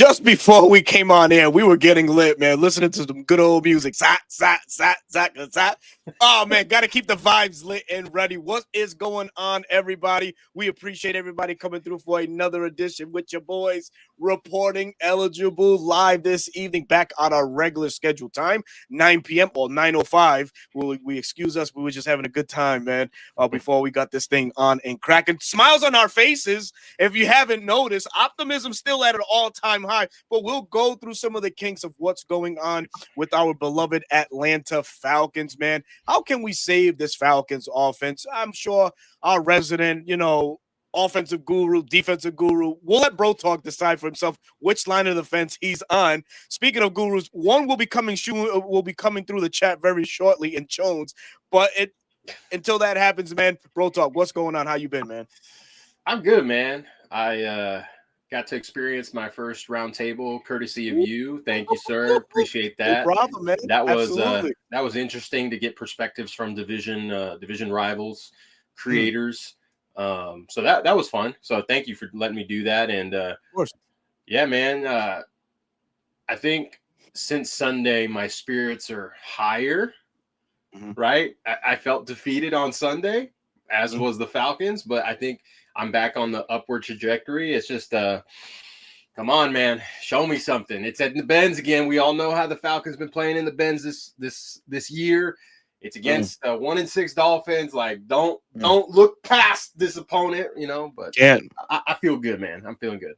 just before we came on air, we were getting lit, man, listening to some good old music. Zat, zat, zat, zat, zat. Oh, man, got to keep the vibes lit and ready. What is going on, everybody? We appreciate everybody coming through for another edition with your boys reporting eligible live this evening, back on our regular scheduled time, 9 p.m. or 9:05. We excuse us, we were just having a good time, man, before we got this thing on and cracking. Smiles on our faces. If you haven't noticed, optimism still at an all-time high, but we'll go through some of the kinks of what's going on with our beloved Atlanta Falcons, man. How can we save this Falcons offense? I'm sure our resident, offensive guru, defensive guru, we'll let Bro Talk decide for himself which line of the fence he's on. Speaking of gurus, one will be coming through the chat very shortly in Jones, but until that happens, man, Bro Talk, what's going on? How you been, man? I'm good, man. I got to experience my first round table courtesy of you. Thank you, sir. Appreciate that. No problem, man. That was interesting to get perspectives from division rivals, creators. So that was fun. So thank you for letting me do that. And of course. Yeah, man. I think since Sunday, my spirits are higher. Right? I felt defeated on Sunday, as was the Falcons, but I think I'm back on the upward trajectory. It's just come on, man, show me something. It's at the Benz again. We all know how the Falcons been playing in the Benz this year. It's against 1-6 Dolphins. Like, don't look past this opponent, But I feel good, man. I'm feeling good.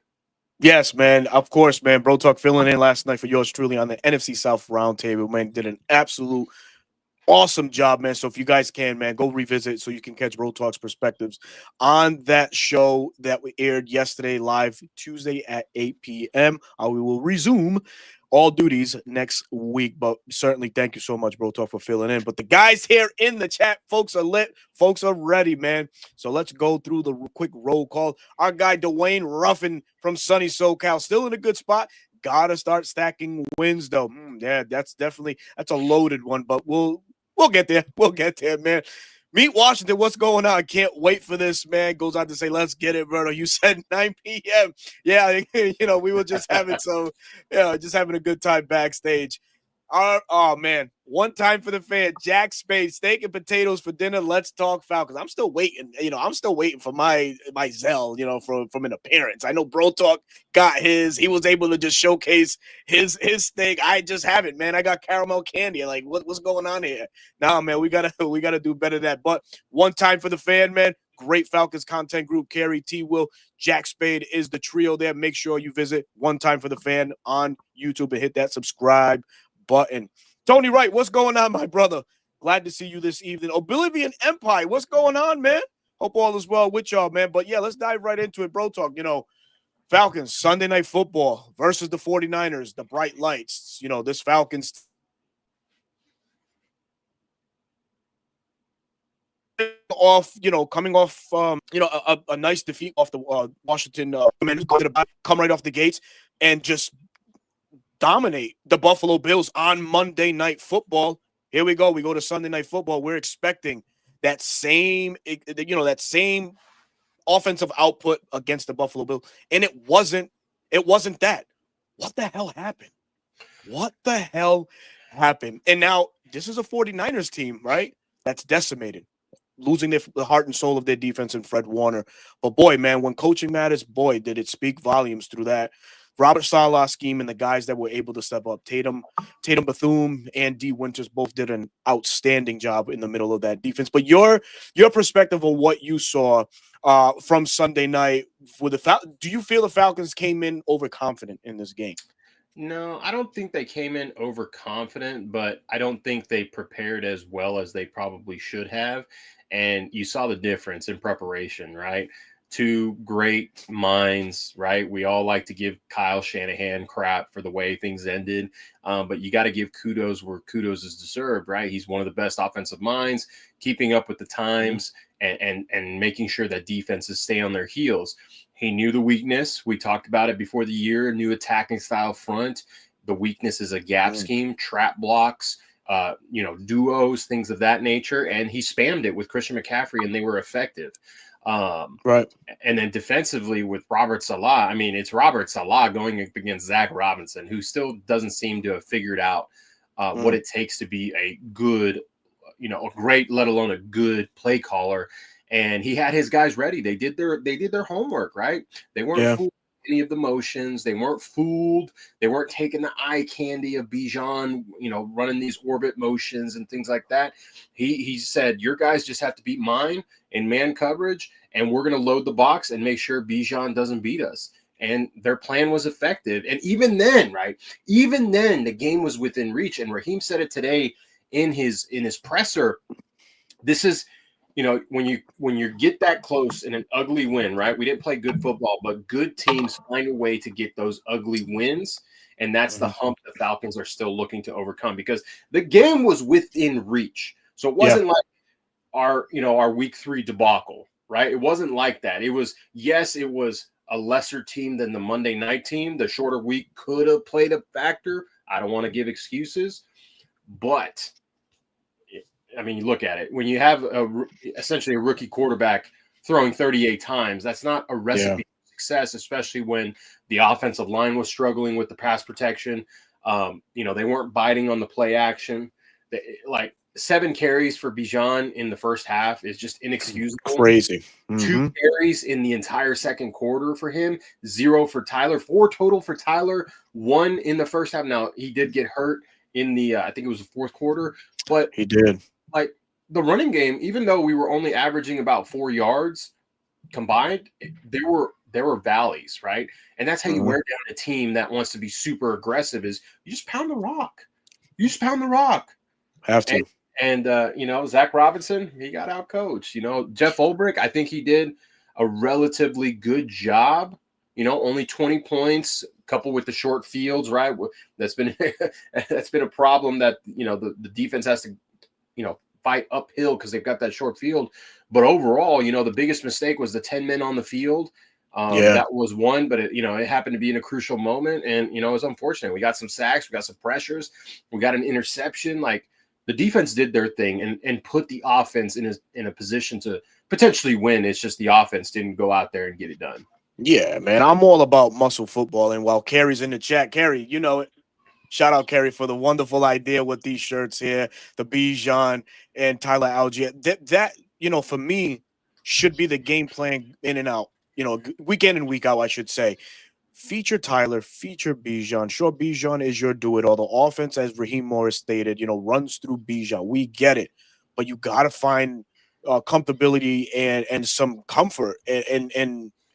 Yes, man. Of course, man. Bro Talk filling in last night for yours truly on the NFC South Roundtable. Man, did an absolute awesome job, man. So if you guys can, man, go revisit so you can catch Bro Talk's perspectives on that show that we aired yesterday live Tuesday at 8 p.m. We will resume all duties next week, but certainly thank you so much, Bro Talk, for filling in. But the guys here in the chat, folks are lit, folks are ready, man. So let's go through the quick roll call. Our guy Dwayne Ruffin from sunny SoCal, still in a good spot. Gotta start stacking wins, though. Yeah, that's a loaded one, but we'll get there. We'll get there, man. Meet Washington. What's going on? Can't wait for this, man. Goes on to say, let's get it, Berto. You said 9 p.m. Yeah, we were just having just having a good time backstage. Oh, man. One time for the fan. Jack Spade, steak and potatoes for dinner. Let's talk Falcons. I'm still waiting. I'm still waiting for my Zell, from an appearance. I know Bro Talk got his. He was able to just showcase his steak. I just haven't, man. I got caramel candy. Like, what's going on here? Nah, man, we gotta do better than that. But one time for the fan, man. Great Falcons content group. Carrie, T. Will, Jack Spade is the trio there. Make sure you visit One Time for the Fan on YouTube and hit that subscribe button. Tony Wright, what's going on, my brother? Glad to see you this evening. Oblivion Empire, what's going on, man? Hope all is well with y'all, man. But yeah, let's dive right into it, Bro Talk. Falcons, Sunday Night Football versus the 49ers, the bright lights. This Falcons coming off, a nice defeat off the Washington Commanders, come right off the gates and just dominate the Buffalo Bills on Monday Night Football. Here we go. We go to Sunday Night Football. We're expecting that same offensive output against the Buffalo Bills, and it wasn't that. What the hell happened? And now this is a 49ers team, right? That's decimated, losing the heart and soul of their defense in Fred Warner. But boy, man, when coaching matters, boy, did it speak volumes through that Robert Saleh scheme and the guys that were able to step up. Tatum Bethune and D Winters both did an outstanding job in the middle of that defense. But your perspective on what you saw from Sunday night with do you feel the Falcons came in overconfident in this game? No, I don't think they came in overconfident, but I don't think they prepared as well as they probably should have. And you saw the difference in preparation, right? Two great minds, right? We all like to give Kyle Shanahan crap for the way things ended, but you got to give kudos where kudos is deserved, right? He's one of the best offensive minds, keeping up with the times and making sure that defenses stay on their heels. He knew the weakness. We talked about it before the year, new attacking style front. The weakness is a gap scheme, trap blocks, duos, things of that nature. And he spammed it with Christian McCaffrey, and they were effective. Right. And then defensively with Robert Salah, I mean, it's Robert Salah going up against Zach Robinson, who still doesn't seem to have figured out what it takes to be a good, a great, let alone a good play caller. And he had his guys ready. They did their homework, right? They weren't fooled by any of the motions. They weren't fooled. They weren't taking the eye candy of Bijan, running these orbit motions and things like that. He said, your guys just have to beat mine in man coverage, and we're going to load the box and make sure Bijan doesn't beat us. And their plan was effective. And even then, right? Even then, the game was within reach. And Raheem said it today in his presser. This is, when you get that close in an ugly win, right? We didn't play good football, but good teams find a way to get those ugly wins. And that's the hump the Falcons are still looking to overcome, because the game was within reach. So it wasn't like our week 3 debacle, right? It wasn't like that. It was a lesser team than the Monday night team. The shorter week could have played a factor. I don't want to give excuses, but I mean, you look at it. When you have essentially a rookie quarterback throwing 38 times, that's not a recipe for success, especially when the offensive line was struggling with the pass protection. They weren't biting on the play action. 7 carries for Bijan in the first half is just inexcusable. Crazy. 2 carries in the entire second quarter for him, 0 for Tyler, 4 total for Tyler, 1 in the first half. Now, he did get hurt in the, I think it was the fourth quarter, but he did. Like the running game, even though we were only averaging about 4 yards combined, there were valleys, right? And that's how you wear down a team that wants to be super aggressive, is you just pound the rock. You just pound the rock. Have to. And Zach Robinson, he got out coached. Jeff Ulbrich, I think he did a relatively good job. Only 20 points, coupled with the short fields, right? That's been a problem that the defense has to fight uphill because they've got that short field. But overall, the biggest mistake was the 10 men on the field. That was one, but it happened to be in a crucial moment, and it was unfortunate. We got some sacks, we got some pressures, we got an interception. Like, the defense did their thing and put the offense in a position to potentially win. It's just the offense didn't go out there and get it done. Yeah, man, I'm all about muscle football. And while Carrie's in the chat, Carrie, shout out Carrie for the wonderful idea with these shirts here, the Bijan and Tyler Algier. That for me, should be the game plan in and out. Week in and week out, I should say. Feature Tyler, feature Bijan. Sure, Bijan is your do-it-all. The offense, as Raheem Morris stated, runs through Bijan. We get it, but you got to find comfortability and some comfort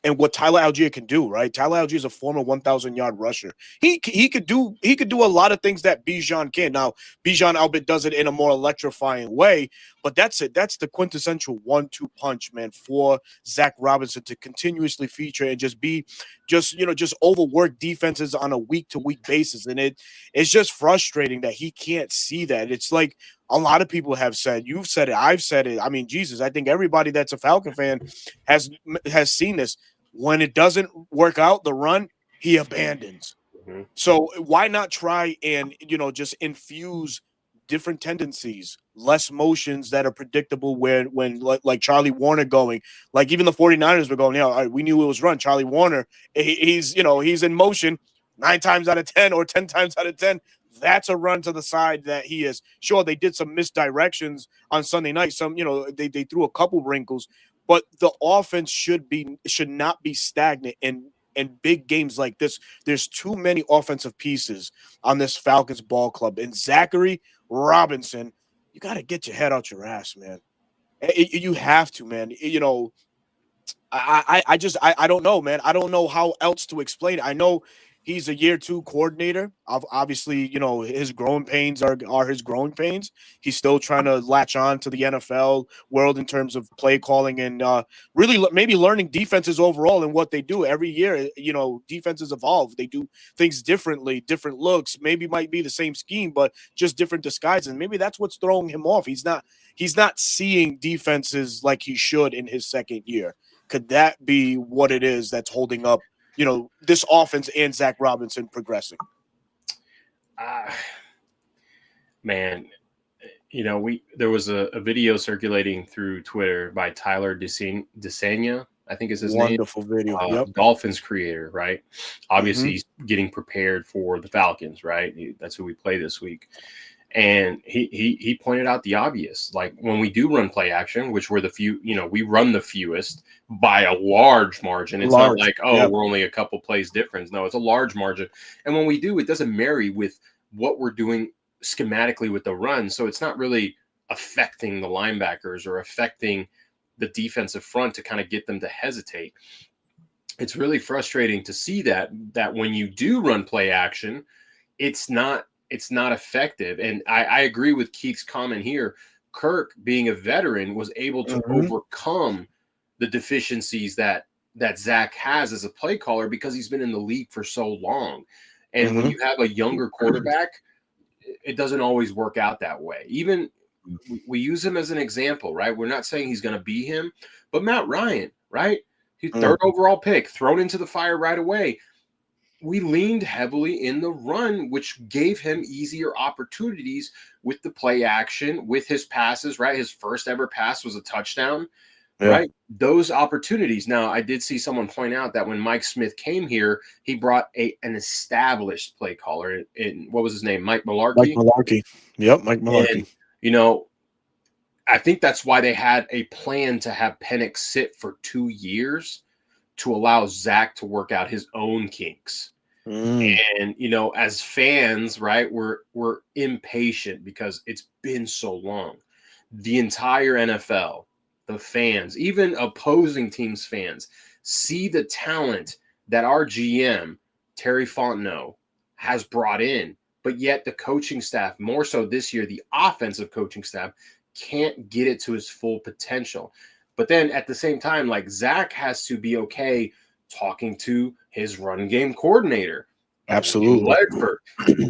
and what Tyler Algier can do, right? Tyler Algier is a former 1,000-yard rusher. He could do a lot of things that Bijan can. Now, Bijan Albert does it in a more electrifying way, but that's it. That's the quintessential 1-2 punch, man, for Zach Robinson to continuously feature and just overwork defenses on a week-to-week basis. And it's just frustrating that he can't see that. It's like a lot of people have said, you've said it, I've said it. I mean, Jesus, I think everybody that's a Falcon fan has seen this. When it doesn't work out, the run, he abandons. So why not try and, just infuse different tendencies, less motions that are predictable when like Charlie Warner going, like even the 49ers were going, all right, we knew it was run. Charlie Warner, he's in motion 9 times out of 10 or 10 times out of 10. That's a run to the side that he is. Sure, they did some misdirections on Sunday night. Some, they threw a couple wrinkles, but the offense should not be stagnant in big games like this. There's too many offensive pieces on this Falcons ball club. And Zachary Robinson, you got to get your head out your ass, man. You have to, man. I don't know, man. I don't know how else to explain it. I know he's a year 2 coordinator. Obviously, his growing pains are his growing pains. He's still trying to latch on to the NFL world in terms of play calling and really maybe learning defenses overall and what they do every year. Defenses evolve. They do things differently, different looks. Maybe might be the same scheme, but just different disguises. And maybe that's what's throwing him off. He's not seeing defenses like he should in his second year. Could that be what it is that's holding up, this offense and Zach Robinson progressing? Man, there was a video circulating through Twitter by Tyler DeSania, I think is his name. Wonderful video. Yep. Dolphins creator, right? Obviously, Mhm. he's getting prepared for the Falcons, right? That's who we play this week. And he pointed out the obvious. Like when we do run play action, which we're the few, we run the fewest by a large margin. It's not Large. like, Yep. we're only a couple plays difference. No, it's a large margin. And when we do, it doesn't marry with what we're doing schematically with the run. So it's not really affecting the linebackers or affecting the defensive front to kind of get them to hesitate. It's really frustrating to see that when you do run play action, it's not effective. And I agree with Keith's comment here. Kirk, being a veteran, was able to overcome the deficiencies that Zach has as a play caller because he's been in the league for so long. And when you have a younger quarterback, it doesn't always work out that way. Even we use him as an example, right? We're not saying he's going to be him, but Matt Ryan, right? He's third overall pick, thrown into the fire right away. We leaned heavily in the run, which gave him easier opportunities with the play action, with his passes, right? His first ever pass was a touchdown, right? Those opportunities. Now, I did see someone point out that when Mike Smith came here, he brought an established play caller in what was his name? Mike Mularkey? Mike Mularkey. Yep, Mike Mularkey. And, I think that's why they had a plan to have Penix sit for 2 years to allow Zach to work out his own kinks. And, as fans, right, we're impatient because it's been so long. The entire NFL, the fans, even opposing teams' fans, see the talent that our GM, Terry Fontenot, has brought in. But yet the coaching staff, more so this year, the offensive coaching staff, can't get it to his full potential. But then at the same time, like Zach has to be okay talking to his run game coordinator. Absolutely.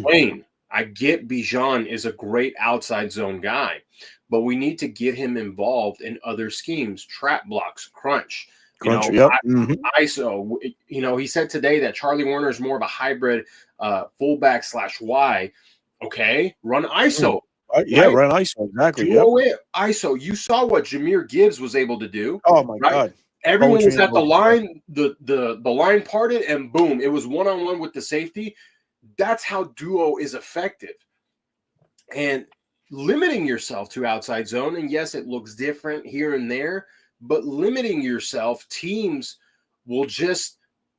Wayne, I get Bijan is a great outside zone guy, but we need to get him involved in other schemes, trap blocks, crunch. ISO. He said today that Charlie Warner is more of a hybrid fullback /Y. Okay, run ISO. Yeah, run ISO. Exactly. Duo it. ISO. You saw what Jahmyr Gibbs was able to do. Oh my God. Everyone was at the line, the line parted, and boom, it was one-on-one with the safety. That's how duo is effective. And limiting yourself to outside zone, and yes, it looks different here and there, but limiting yourself, teams will just,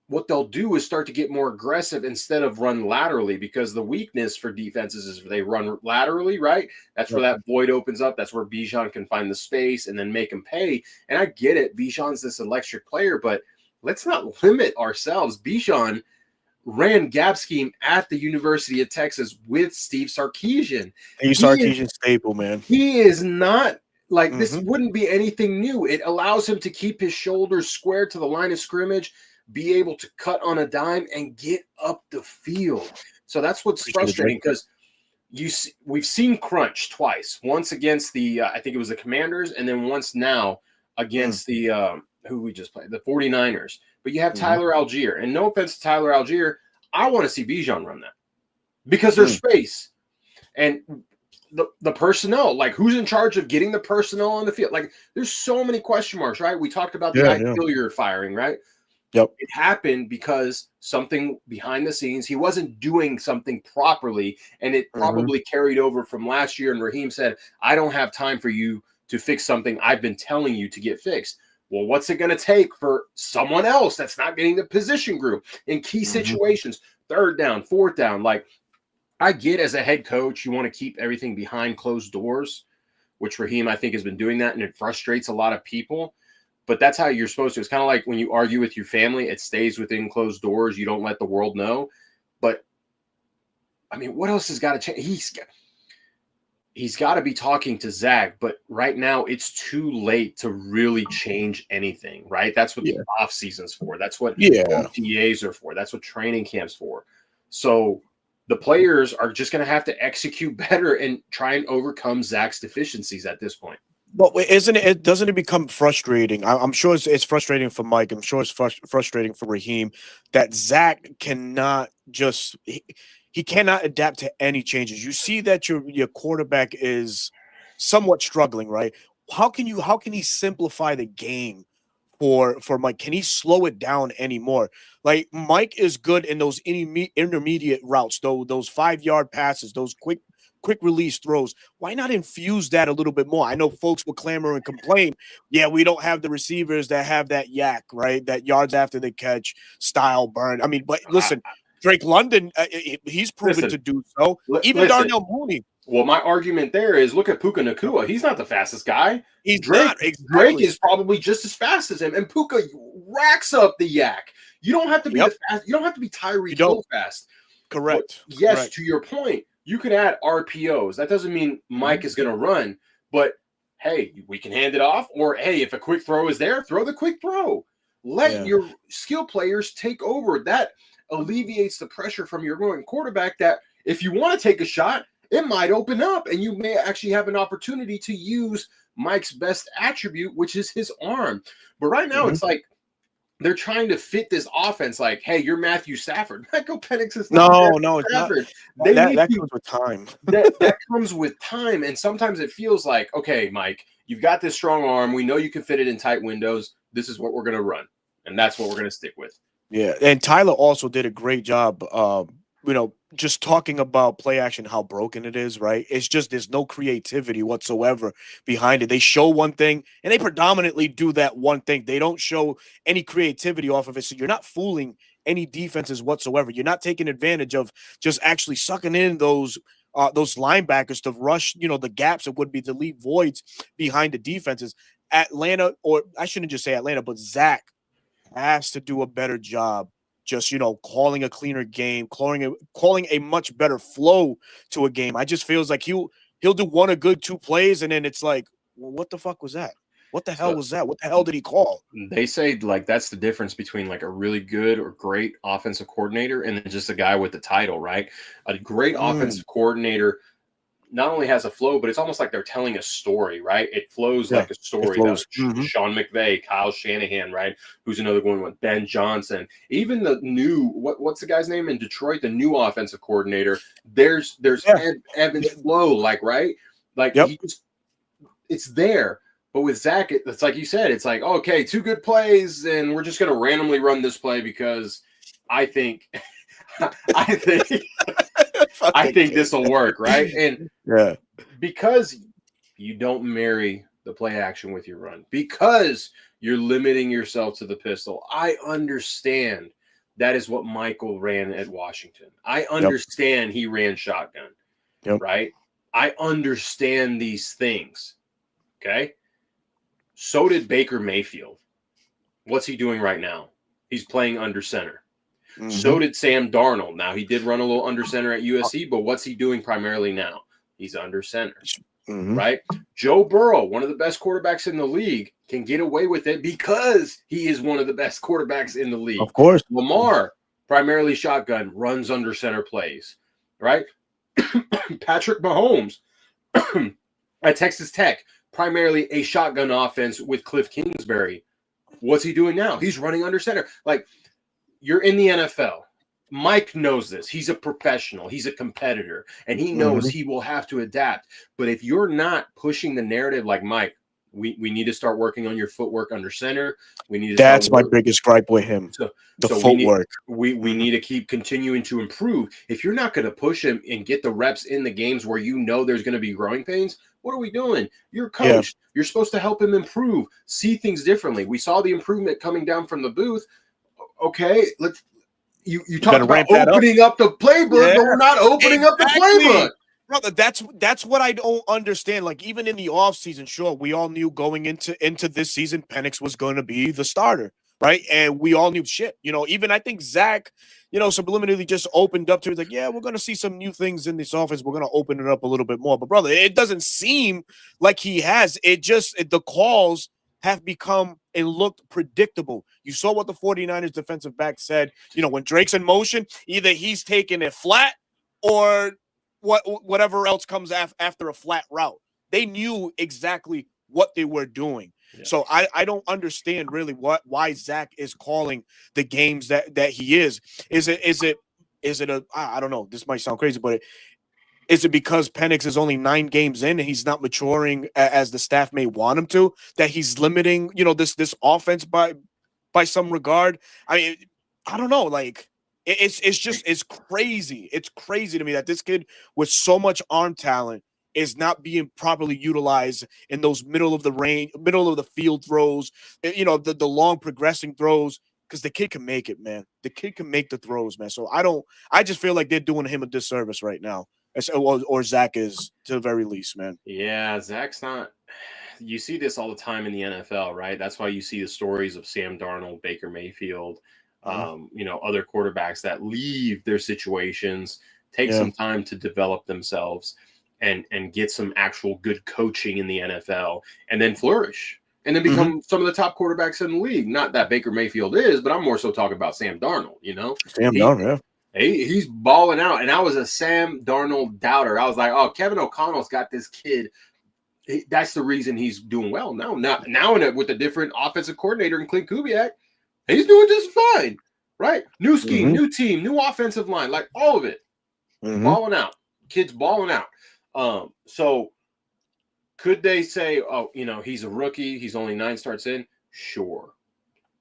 what they'll do is start to get more aggressive instead of run laterally, because the weakness for defenses is if they run laterally, right? That's where that void opens up. That's where Bijan can find the space and then make him pay. And I get it. Bijan's this electric player, but let's not limit ourselves. Bijan ran gap scheme at the University of Texas with Steve Sarkisian. Steve Sarkisian staple, man. He is not like this wouldn't be anything new. It allows him to keep his shoulders square to the line of scrimmage, be able to cut on a dime and get up the field. So that's what's frustrating, because we've seen crunch twice. Once against the I think it was the Commanders, and then once now against the who we just played, the 49ers. But you have Tyler Algier, and no offense to Tyler Algier, I want to see Bijan run that because there's space and the personnel. Like, who's in charge of getting the personnel on the field? Like, there's so many question marks, right? We talked about the guy Hilliard firing, right? Yep. It happened because something behind the scenes, he wasn't doing something properly, and it probably carried over from last year. And Raheem said, I don't have time for you to fix something I've been telling you to get fixed. Well, what's it going to take for someone else that's not getting the position group in key situations, third down, fourth down? Like, I get as a head coach, you want to keep everything behind closed doors, which Raheem, I think, has been doing that, and it frustrates a lot of people. But that's how you're supposed to. It's kind of like when you argue with your family, it stays within closed doors. You don't let the world know. But, I mean, what else has got to change? He's got to be talking to Zach, but right now it's too late to really change anything, right? That's what the off season's for. That's what OTAs are for. That's what training camps for. So the players are just going to have to execute better and try and overcome Zach's deficiencies at this point. But doesn't it become frustrating? I'm sure it's frustrating for Mike. I'm sure it's frustrating for Raheem that Zach cannot just he cannot adapt to any changes. You see that your quarterback is somewhat struggling, right? How can he simplify the game for Mike? Can he slow it down anymore? Like Mike is good in those intermediate routes, though those 5 yard passes, those quick release throws. Why not infuse that a little bit more? I know folks will clamor and complain. Yeah, we don't have the receivers that have that yak, right? That yards after the catch style burn. I mean, but I, listen, Drake London, he's proven listen, to do so. Even listen. Darnell Mooney, Well, my argument there is look at Puka Nakua. He's not the fastest guy. he's Drake not Drake exactly. is probably just as fast as him, and Puka racks up the yak. You don't have to be Yep. the fast. You don't have to be You Tyreek don't. Hill fast. Correct. But yes, Correct. to your point, you can add RPOs. That doesn't mean Mike is going to run, but hey, we can hand it off. Or hey, if a quick throw is there, throw the quick throw. Let Yeah. your skill players take over. That alleviates the pressure from your running quarterback. That if you want to take a shot, it might open up, and you may actually have an opportunity to use Mike's best attribute, which is his arm. But right now, it's like they're trying to fit this offense like, hey, you're Matthew Stafford. Michael Penix is not No, Matthew it's not. Stafford. They That need that to, comes with time. that comes with time. And sometimes it feels like, okay, Mike, you've got this strong arm. We know you can fit it in tight windows. This is what we're going to run. And that's what we're going to stick with. Yeah, and Tyler also did a great job. Just talking about play action, how broken it is. Right? It's just there's no creativity whatsoever behind it. They show one thing, and they predominantly do that one thing. They don't show any creativity off of it. So you're not fooling any defenses whatsoever. You're not taking advantage of just actually sucking in those linebackers to rush, the gaps that would be to leave voids behind the defenses. Atlanta, or I shouldn't just say Atlanta, but Zach has to do a better job just calling a cleaner game, calling a much better flow to a game. I just feels like he'll do one a good 2 plays, and then it's like, well, what the fuck was that? What the hell So was that? What the hell did he call? they say like that's the difference between like a really good or great offensive coordinator and then just a guy with the title, right? A great offensive coordinator not only has a flow, but it's almost like they're telling a story, right? It flows Yeah, like a it story. That flows. Mhm. Sean McVay, Kyle Shanahan, right? Who's another one with Ben Johnson. Even the new what's the guy's name in Detroit? The new offensive coordinator. There's Yeah. ebb and flow, like right, like Yep. it's there. But with Zach, it's like you said, it's like okay, 2 good plays, and we're just gonna randomly run this play because I think I think I think this will work, right? And Yeah. because you don't marry the play action with your run, because you're limiting yourself to the pistol. I understand that is what Michael ran at Washington. I understand he ran shotgun, Yep. right? I understand these things. Okay. So did Baker Mayfield. What's he doing right now? He's playing under center. So did Sam Darnold. Now, he did run a little under center at USC, but what's he doing primarily now? He's under center, right? Joe Burrow, one of the best quarterbacks in the league, can get away with it because he is one of the best quarterbacks in the league. Of course. Lamar, primarily shotgun, runs under center plays, right? Patrick Mahomes at Texas Tech, primarily a shotgun offense with Cliff Kingsbury. What's he doing now? He's running under center. Like, you're in the NFL. Mike knows this. He's a professional. He's a competitor. And he knows he will have to adapt. But if you're not pushing the narrative like Mike, we need to start working on your footwork under center. We need to That's my biggest gripe with him. The footwork. We need to keep continuing to improve. If you're not going to push him and get the reps in the games where you know there's going to be growing pains, what are we doing? You're coached. Yeah. You're supposed to help him improve, see things differently. We saw the improvement coming down from the booth. Okay, you talked about opening up the playbook, but we're not opening up the playbook. Brother, that's what I don't understand. Like, even in the offseason, sure, we all knew going into this season, Penix was going to be the starter, right? And we all knew shit. Even I think Zach, subliminally just opened up to it. Like, yeah, we're going to see some new things in this offense. We're going to open it up a little bit more. But, brother, it doesn't seem like he has. The calls have become and looked predictable. You saw what the 49ers defensive back said. When Drake's in motion, either he's taking it flat or whatever else comes after a flat route. They knew exactly what they were doing. Yeah. So I don't understand really why Zach is calling the games that he is. Is it I don't know. This might sound crazy, but Is it because Penix is only 9 games in and he's not maturing as the staff may want him to, that he's limiting, this offense by some regard? I mean, I don't know. Like, it's crazy. It's crazy to me that this kid with so much arm talent is not being properly utilized in those middle of the field throws, the long progressing throws. Because the kid can make it, man. The kid can make the throws, man. So I just feel like they're doing him a disservice right now. Or Zach is, to the very least, man. Yeah, Zach's not. You see this all the time in the NFL, right? That's why you see the stories of Sam Darnold, Baker Mayfield, other quarterbacks that leave their situations, take some time to develop themselves, and get some actual good coaching in the NFL, and then flourish. And then become some of the top quarterbacks in the league. Not that Baker Mayfield is, but I'm more so talking about Sam Darnold, Sam Darnold, yeah. He's balling out. And I was a Sam Darnold doubter. I was like, oh, Kevin O'Connell's got this kid. That's the reason he's doing well. Now with a different offensive coordinator in Clint Kubiak, he's doing just fine, right? New scheme, new team, new offensive line, like all of it. Balling out. Kids balling out. So could they say, oh, he's a rookie, he's only 9 starts in? Sure.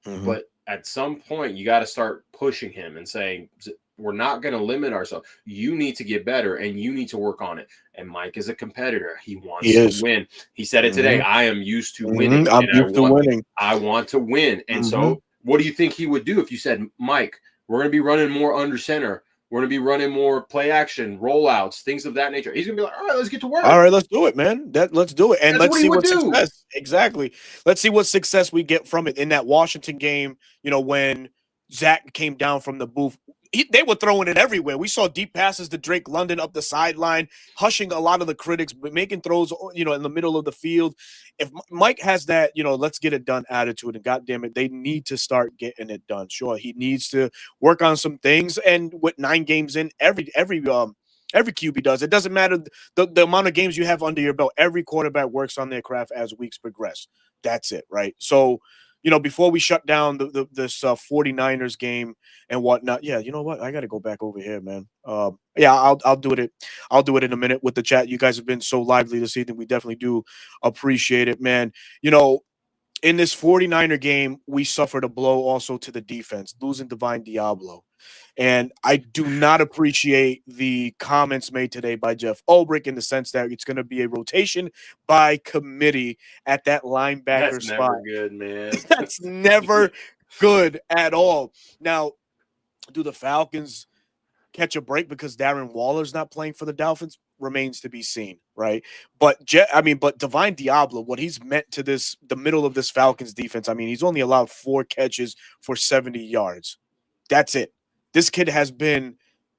But at some point, you got to start pushing him and saying, we're not going to limit ourselves. You need to get better, and you need to work on it. And Mike is a competitor. He wants to win. He said it today. I am used to winning. I'm used to winning. I want to win. And so what do you think he would do if you said, Mike, we're going to be running more under center. We're going to be running more play action, rollouts, things of that nature. He's going to be like, all right, let's get to work. All right, let's do it, man. Let's do it. And let's see what success. Exactly. Let's see what success we get from it. In that Washington game, when Zach came down from the booth, they were throwing it everywhere. We saw deep passes to Drake London up the sideline, hushing a lot of the critics, but making throws, in the middle of the field. If Mike has that, let's get it done attitude, and goddamn it, they need to start getting it done. Sure, he needs to work on some things, and with 9 games in, every QB does. It doesn't matter the amount of games you have under your belt. Every quarterback works on their craft as weeks progress. That's it, right? So, before we shut down this 49ers game and whatnot, yeah, you know what? I got to go back over here, man. Yeah, I'll do it. I'll do it in a minute with the chat. You guys have been so lively this evening. We definitely do appreciate it, man. In this 49er game, we suffered a blow also to the defense, losing Divine Diablo. And I do not appreciate the comments made today by Jeff Ulbrich in the sense that it's going to be a rotation by committee at that linebacker spot. That's never good, man. That's never good at all. Now, do the Falcons catch a break because Darren Waller's not playing for the Dolphins? Remains to be seen, right? But Divine Diablo, what he's meant to the middle of this Falcons defense, he's only allowed 4 catches for 70 yards. That's it. This kid has been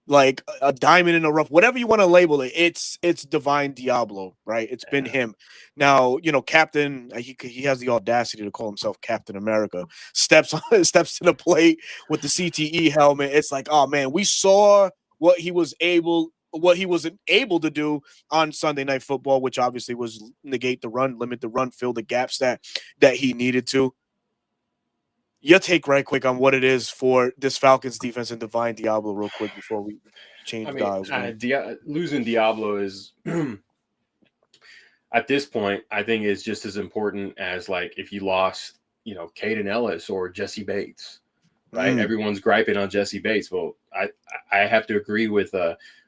like a diamond in the rough, whatever you want to label it. It's Divine Diablo, right? It's been him. Now, Captain, he has the audacity to call himself Captain America. Steps to the plate with the CTE helmet. It's like, oh man, we saw what he wasn't able to do on Sunday Night Football, which obviously was negate the run, limit the run, fill the gaps that he needed to. Your take right quick on what it is for this Falcons defense and Divine Diablo real quick before we change dials. Losing Diablo is at this point, I think is just as important as like if you lost, Caden Ellis or Jesse Bates, right? Everyone's griping on Jesse Bates. Well, I have to agree with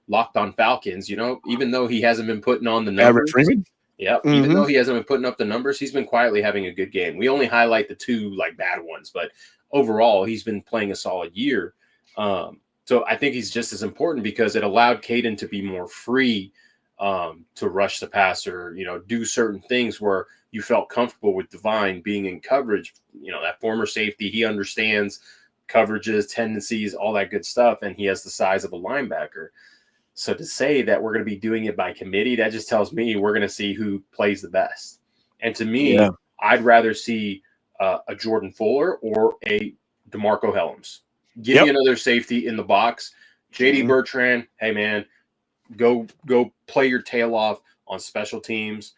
Locked on Falcons, even though he hasn't been putting on the numbers. Yeah, even though he hasn't been putting up the numbers, he's been quietly having a good game. We only highlight the 2 bad ones, but overall, he's been playing a solid year. So I think he's just as important because it allowed Caden to be more free to rush the passer, do certain things where you felt comfortable with Divine being in coverage. That former safety, he understands coverages, tendencies, all that good stuff, and he has the size of a linebacker. So to say that we're going to be doing it by committee, that just tells me we're going to see who plays the best. And to me, I'd rather see a Jordan Fuller or a DeMarco Helms. Give me another safety in the box. JD Bertrand, hey man, go play your tail off on special teams.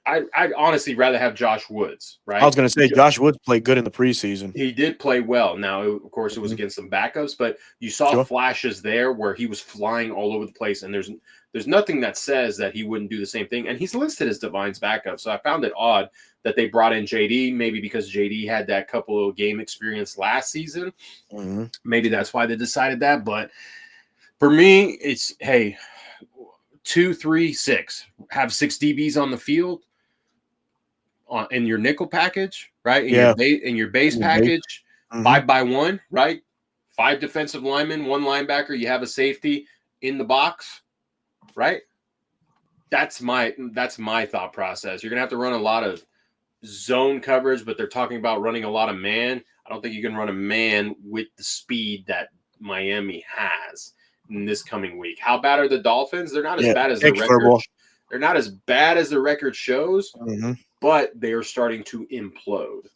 I'd honestly rather have Josh Woods, I right? was going to say Josh Woods played good in the preseason. He did play well. Now, of course, it was against some backups, but you saw Sure. flashes there where he was flying all over the place, and there's nothing that says that he wouldn't do the same thing. And he's listed as Divine's backup, so I found it odd that they brought in JD, maybe because JD had that couple of game experience last season. Mm-hmm. Maybe that's why they decided that. But for me, it's, hey, 2, 3, 6. Have 6 DBs on the field in your nickel package, right? In your base package, Mm-hmm. 5x1, right? 5 defensive linemen, 1 linebacker. You have a safety in the box, right? That's my thought process. You're gonna have to run a lot of zone coverage, but they're talking about running a lot of man. I don't think you can run a man with the speed that Miami has in this coming week. How bad are the Dolphins? They're not as bad as their record. They're not as bad as the record shows. Mm-hmm. But they are starting to implode.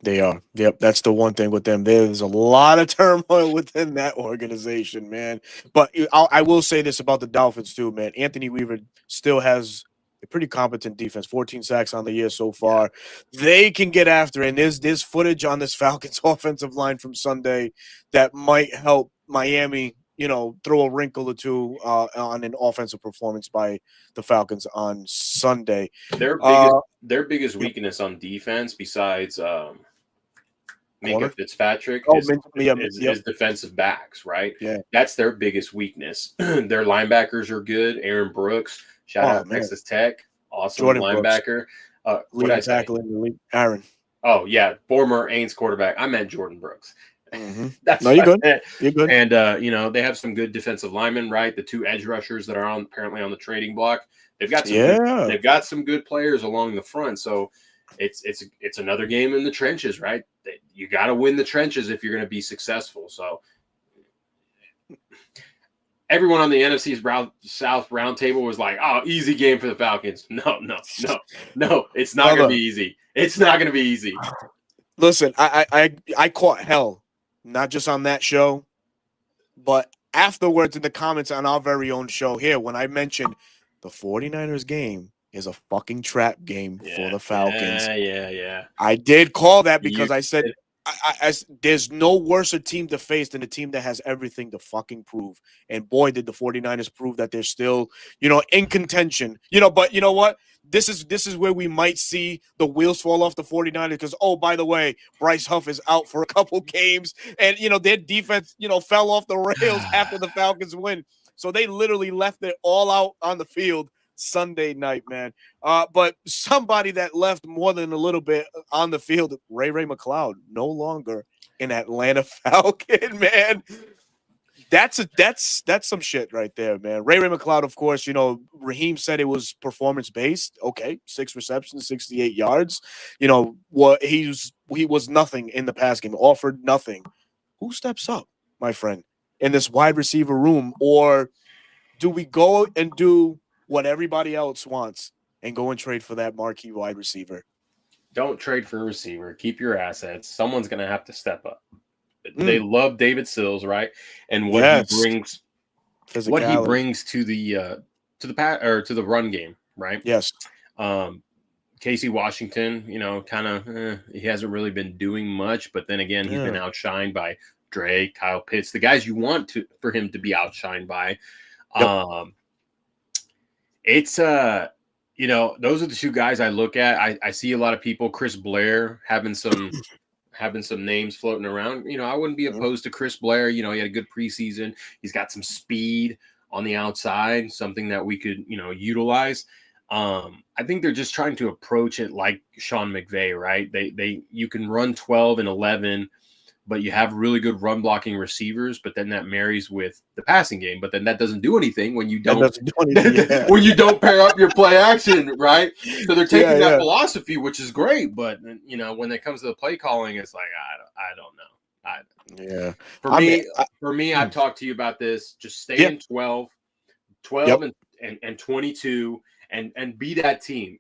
They are. Yep. That's the one thing with them. There's a lot of turmoil within that organization, man. But I will say this about the Dolphins, too, man. Anthony Weaver still has a pretty competent defense, 14 sacks on the year so far. They can get after it. And there's footage on this Falcons offensive line from Sunday that might help Miami, throw a wrinkle or two on an offensive performance by the Falcons on Sunday. Their biggest weakness on defense, besides Minka Fitzpatrick, is defensive backs, right? Yeah. That's their biggest weakness. Their linebackers are good. Aaron Brooks, shout out Texas Tech, awesome Jordan linebacker. Leading tackle in the league, Aaron. Oh, yeah, former Aints quarterback. I meant Jordan Brooks. Mm-hmm. That's no, you're good. You're good. And they have some good defensive linemen, right? The 2 edge rushers that are apparently on the trading block. They've got some good players along the front. So it's another game in the trenches, right? You got to win the trenches if you're going to be successful. So everyone on the NFC South roundtable was like, "Oh, easy game for the Falcons." No, it's not going to be easy. It's not going to be easy. Listen, I caught hell, not just on that show, but afterwards in the comments on our very own show here when I mentioned the 49ers game is a fucking trap game for the Falcons. Yeah. I did call that because I said there's no worse a team to face than a team that has everything to fucking prove. And boy, did the 49ers prove that they're still, in contention. But you know what? This is where we might see the wheels fall off the 49ers because, oh, by the way, Bryce Huff is out for a couple games. And, their defense, fell off the rails after the Falcons win. So they literally left it all out on the field Sunday night, man. But somebody that left more than a little bit on the field, Ray McLeod, no longer an Atlanta Falcon, man. That's some shit right there, man. Ray McLeod, of course, Raheem said it was performance based. Okay, 6 receptions, 68 yards. What he was nothing in the pass game, offered nothing. Who steps up, my friend, in this wide receiver room, or do we go and do what everybody else wants and go and trade for that marquee wide receiver? Don't trade for a receiver. Keep your assets. Someone's going to have to step up. They love David Sills, right? And what he brings to the run game, right? Yes. Casey Washington, he hasn't really been doing much, but then again, he's been outshined by Dre, Kyle Pitts, the guys you want for him to be outshined by. Yep. It's those are the 2 guys I look at. I see a lot of people, Chris Blair, having some names floating around. I wouldn't be opposed to Chris Blair. He had a good preseason. He's got some speed on the outside, something that we could, utilize. I think they're just trying to approach it like Sean McVay, right? You can run 12 and 11, but you have really good run blocking receivers, but then that marries with the passing game. But then that doesn't do anything when you don't when you don't pair up your play action, right? So they're taking that philosophy, which is great, but when it comes to the play calling, it's like I don't know. For me, I've talked to you about this. Just stay in 12 and 22, and be that team.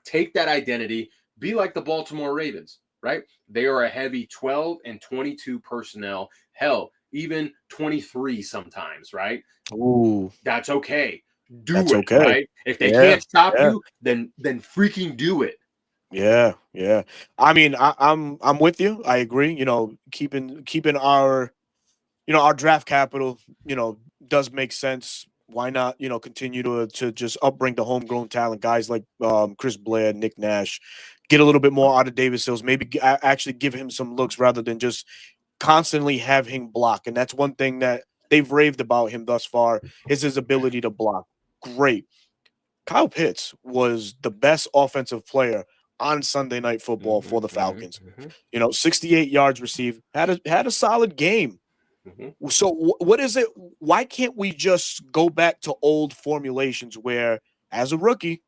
Take that identity. Be like the Baltimore Ravens. Right? They are a heavy 12 and 22 personnel. Hell, even 23 sometimes, right? Ooh. That's okay. do That's it, okay. right? If they Yeah, can't stop yeah. you, then freaking do it. Yeah, yeah. I mean, I'm with you. I agree. Keeping our our draft capital, does make sense. Why not, continue to just upbring the homegrown talent, guys like Chris Blair, Nick Nash, get a little bit more out of Davis Hills, maybe actually give him some looks rather than just constantly have him block. And that's one thing that they've raved about him thus far is his ability to block. Great. Kyle Pitts was the best offensive player on Sunday Night Football for the Falcons. 68 yards received, had a solid game. So what is it? Why can't we just go back to old formulations where, as a rookie,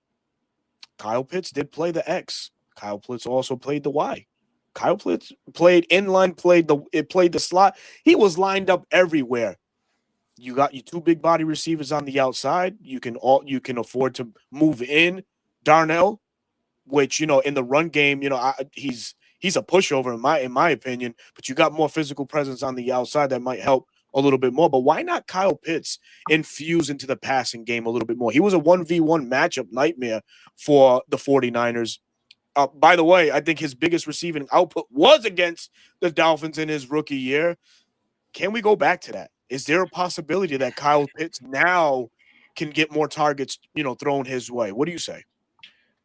Kyle Pitts did play the X. Kyle Pitts also played the Y. Kyle Pitts played inline, played the slot. He was lined up everywhere. You got your two big body receivers on the outside. You can afford to move in Darnell, which in the run game, he's a pushover in my opinion. But you got more physical presence on the outside that might help a little bit more. But why not Kyle Pitts infuse into the passing game a little bit more? He was a 1v1 matchup nightmare for the 49ers. By the way, I think his biggest receiving output was against the Dolphins in his rookie year. Can we go back to that? Is there a possibility that Kyle Pitts now can get more targets, thrown his way? What do you say?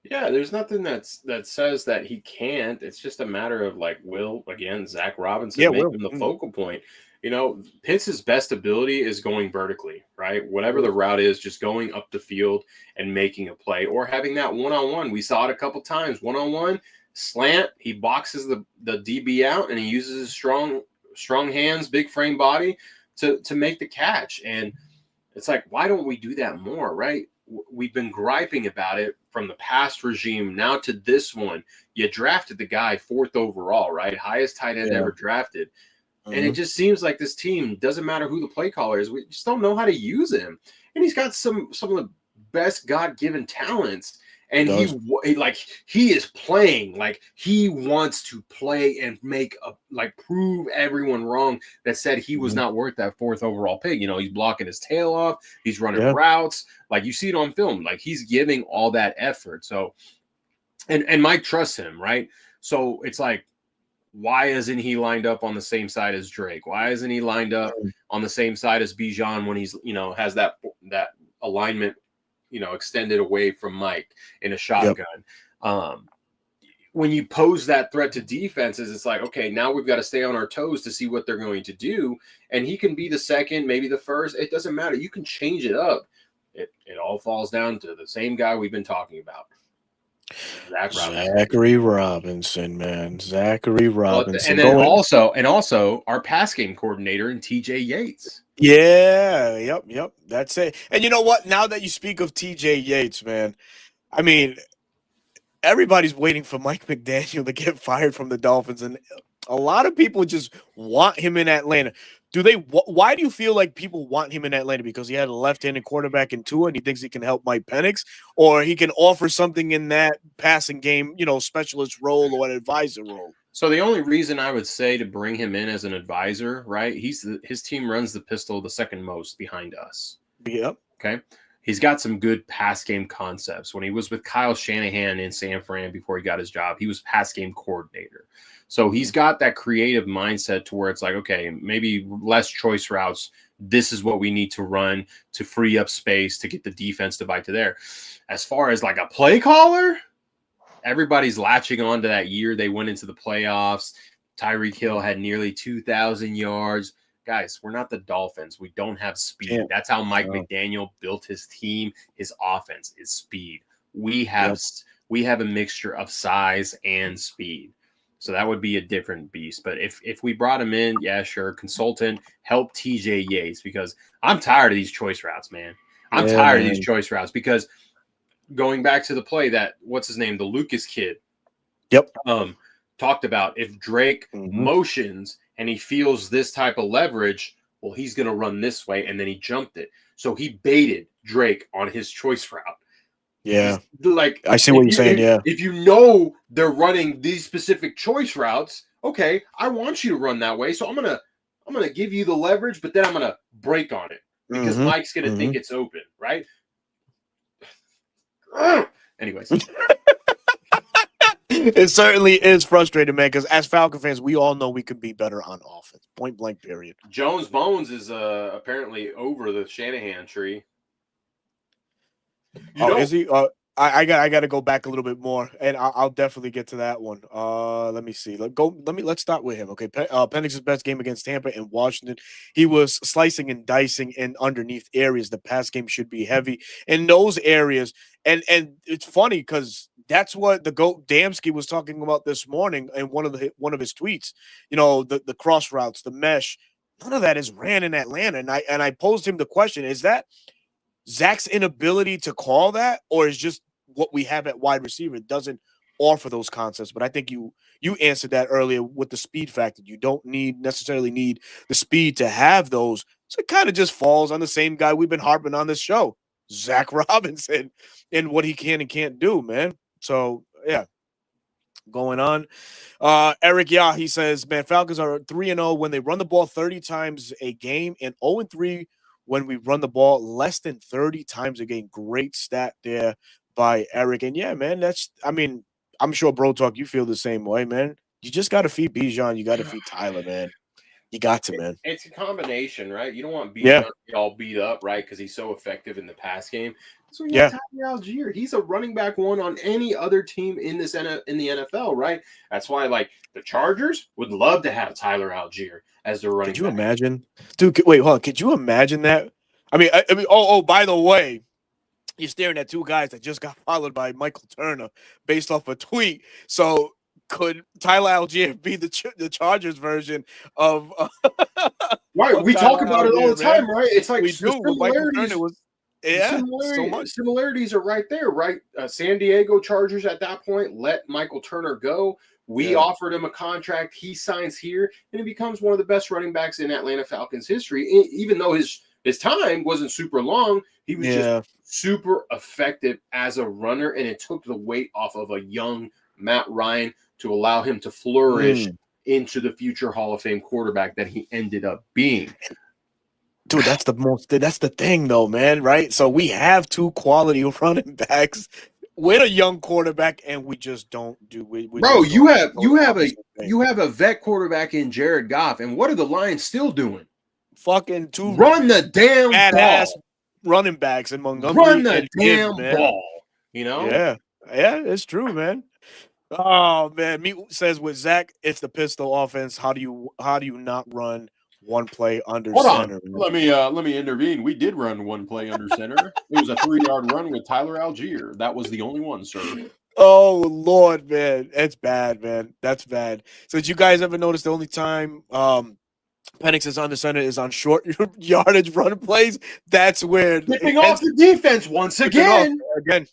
Yeah, there's nothing that says that he can't. It's just a matter of Zach Yeah, Robinson make Will. him the focal point. Pitts' best ability is going vertically, right? Whatever the route is, just going up the field and making a play, or having that one-on-one. We saw it a couple times. One-on-one slant, he boxes the DB out, and he uses his strong hands, big frame body to make the catch. And it's like, why don't we do that more, right? We've been griping about it from the past regime now to this one. You drafted the guy 4th overall, right? Highest tight end ever drafted. And it just seems like this team, doesn't matter who the play caller is, we just don't know how to use him. And he's got some of the best God-given talents. And he is playing like he wants to play and prove everyone wrong that said he was not worth that 4th overall pick. He's blocking his tail off. He's running routes. Like, you see it on film. Like, he's giving all that effort. So, and Mike trusts him, right? So it's like, why isn't he lined up on the same side as Drake? Why isn't he lined up on the same side as Bijan when he's, has that alignment, extended away from Mike in a shotgun? When you pose that threat to defenses, it's like, okay, now we've got to stay on our toes to see what they're going to do. And he can be the second, maybe the first. It doesn't matter. You can change it up. It all falls down to the same guy we've been talking about. Zachary Robinson, man. Zachary Robinson. And then also our pass game coordinator and TJ Yates. Yeah, yep. That's it. And you know what? Now that you speak of TJ Yates, man, I mean, everybody's waiting for Mike McDaniel to get fired from the Dolphins, and a lot of people just want him in Atlanta. Why do you feel like people want him in Atlanta? Because he had a left-handed quarterback in Tua, and he thinks he can help Mike Penix, or he can offer something in that passing game, specialist role or an advisor role? So the only reason I would say to bring him in as an advisor, right? His team runs the pistol the second most behind us. Yep. Okay. He's got some good pass game concepts. When he was with Kyle Shanahan in San Fran before he got his job, he was pass game coordinator. So he's got that creative mindset to where it's like, okay, maybe less choice routes. This is what we need to run to free up space to get the defense to bite to there. As far as like a play caller, everybody's latching on to that year they went into the playoffs. Tyreek Hill had nearly 2,000 yards. Guys, we're not the Dolphins. We don't have speed. Yeah. That's how Mike McDaniel built his team. His offense is speed. We have a mixture of size and speed. So that would be a different beast. But if we brought him in, yeah, sure, consultant, help TJ Yates, because I'm tired of these choice routes, man. I'm tired of these choice routes because going back to the play that, what's his name, the Lucas kid, talked about, if Drake motions and he feels this type of leverage, well, he's going to run this way, and then he jumped it. So he baited Drake on his choice route. Yeah. Like, I see what you're saying, If you know they're running these specific choice routes, okay, I want you to run that way, so I'm gonna give you the leverage, but then I'm gonna break on it because Mike's gonna think it's open, right? Anyways. It certainly is frustrating, man, because as Falcon fans, we all know we could be better on offense. Point blank, period. Jones Bones is apparently over the Shanahan tree. Is he? I got to go back a little bit more, and I'll definitely get to that one. Let me see. Let's start with him. Okay, Penix's best game against Tampa and Washington. He was slicing and dicing in underneath areas. The pass game should be heavy in those areas, and it's funny because that's what the GOAT Damsky was talking about this morning in one of his tweets. You know, the cross routes, the mesh. None of that is ran in Atlanta, and I posed him the question: is that Zach's inability to call that, or is just what we have at wide receiver doesn't offer those concepts? But I think you answered that earlier with the speed factor. You don't necessarily need the speed to have those. So it kind of just falls on the same guy we've been harping on this show, Zach Robinson, and what he can and can't do, man. So yeah. Going on. Eric he says, man, Falcons are 3-0 when they run the ball 30 times a game and 0-3 when we run the ball less than 30 times a game. Great stat there by Eric. And yeah, man, I'm sure Bro Talk, you feel the same way, man. You just got to feed Bijan. You got to feed Tyler, man. You got to, man. It's a combination, right? You don't want Bijan to be all beat up, right? Because he's so effective in the pass game. So Tyler Algier, he's a running back one on any other team in the NFL, right? That's why, like, the Chargers would love to have Tyler Algier as their running back. Could you imagine? Dude, wait, hold on. Could you imagine that? I mean, by the way, you're staring at two guys that just got followed by Michael Turner based off a tweet. So could Tyler Algier be the Chargers version of right? We talk about it all the time, right? It's like we do. Michael Turner was so much. Similarities are right there, right? San Diego Chargers at that point let Michael Turner go. We offered him a contract. He signs here, and he becomes one of the best running backs in Atlanta Falcons history. Even though his time wasn't super long, he was just super effective as a runner, and it took the weight off of a young Matt Ryan to allow him to flourish into the future Hall of Fame quarterback that he ended up being. Dude, that's the thing though, man, right? So we have two quality running backs with a young quarterback, and we just don't do it. Bro, you have a vet quarterback in Jared Goff, and what are the Lions still doing? Fucking two run the damn badass running backs in Montgomery. Run the damn ball. You know? Yeah, it's true, man. Oh man, Meat says with Zach, it's the pistol offense. How do you not run one play under center? Let me intervene. We did run one play under center. It was a 3-yard run with Tyler Algier. That was the only one, sir. Oh Lord, man, it's bad, man. That's bad. So did you guys ever notice the only time Penix is under center is on short yardage run plays? That's where flipping off the defense once again.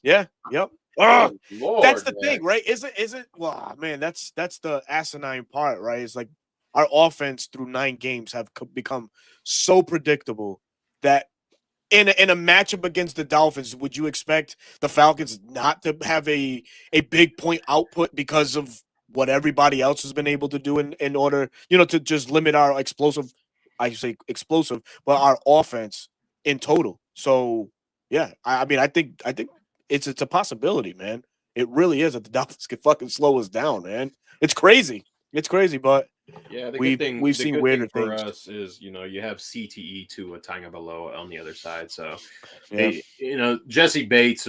Yeah, yep. Oh, Lord, that's the thing, right? Isn't well, man, that's the asinine part, right? It's like our offense through 9 games have become so predictable that in a matchup against the Dolphins, would you expect the Falcons not to have a big point output because of what everybody else has been able to do in order, to just limit our explosive, but our offense in total. So yeah, I mean, I think it's a possibility, man. It really is that the Dolphins can fucking slow us down, man. It's crazy. But yeah, we've seen weirder things. For us is, you have CTE to a Tagovailoa on the other side. So, Jesse Bates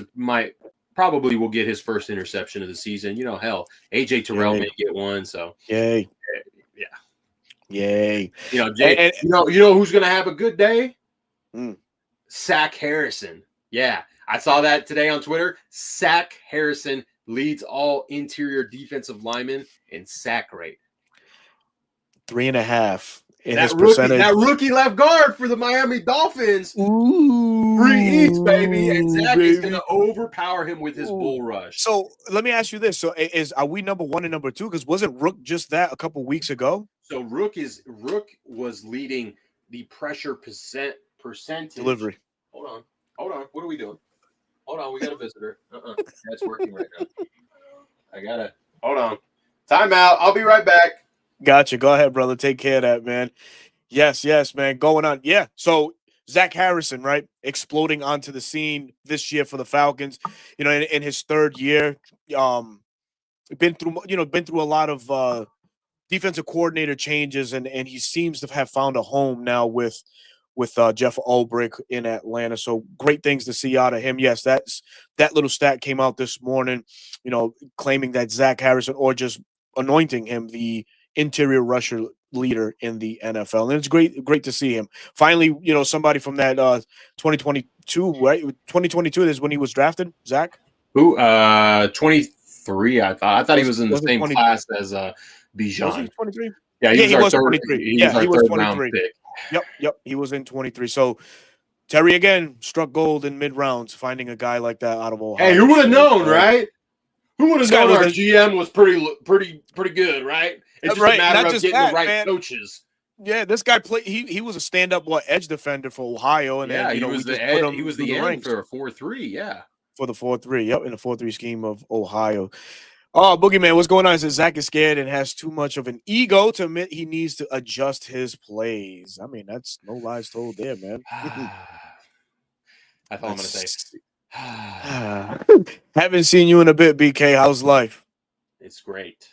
probably will get his first interception of the season. Hell, AJ Terrell may get one. So, yay. Jay, who's going to have a good day? Sack Harrison. Yeah. I saw that today on Twitter. Sack Harrison leads all interior defensive linemen in sack rate. 3.5 in his percentage. That rookie left guard for the Miami Dolphins. Ooh, 3 each, baby. And Zach is going to overpower him with his bull rush. So let me ask you this. So are we number 1 and number 2? Because wasn't Rook just that a couple weeks ago? So Rook was leading the pressure percentage. Delivery. Hold on. What are we doing? Hold on, we got a visitor. That's working right now. I gotta hold on. Time out. I'll be right back. Gotcha. Go ahead, brother. Take care of that, man. Yes, man. Going on. Yeah. So Zach Harrison, right, exploding onto the scene this year for the Falcons. In his third year, been through a lot of defensive coordinator changes, and he seems to have found a home now with Jeff Ulbrich in Atlanta. So great things to see out of him. Yes, that little stat came out this morning, claiming that Zach Harrison, or just anointing him the interior rusher leader in the NFL. And it's great to see him. Finally, somebody from that 2022, right? 2022 is when he was drafted, Zach? Who 23, I thought. I thought he was in the same 20, class as was he Bijan. 23? Yeah, Yeah, he was third 23. he was Yeah, our he was third round 23. pick. Yep. He was in 23. So Terry again struck gold in mid rounds, finding a guy like that out of Ohio. Hey, who would have known, right? Who would have known our GM was pretty good, right? It's just a matter of getting the right coaches. Yeah, this guy played. He was a stand-up edge defender for Ohio, and then he was the end. He was the end for a 4-3. Yeah, for the 4-3. Yep, in the 4-3 scheme of Ohio. Oh, Boogeyman, what's going on? He says Zach is scared and has too much of an ego to admit he needs to adjust his plays. I mean, that's no lies told there, man. That's all I'm going to say. Haven't seen you in a bit, BK. How's life? It's great.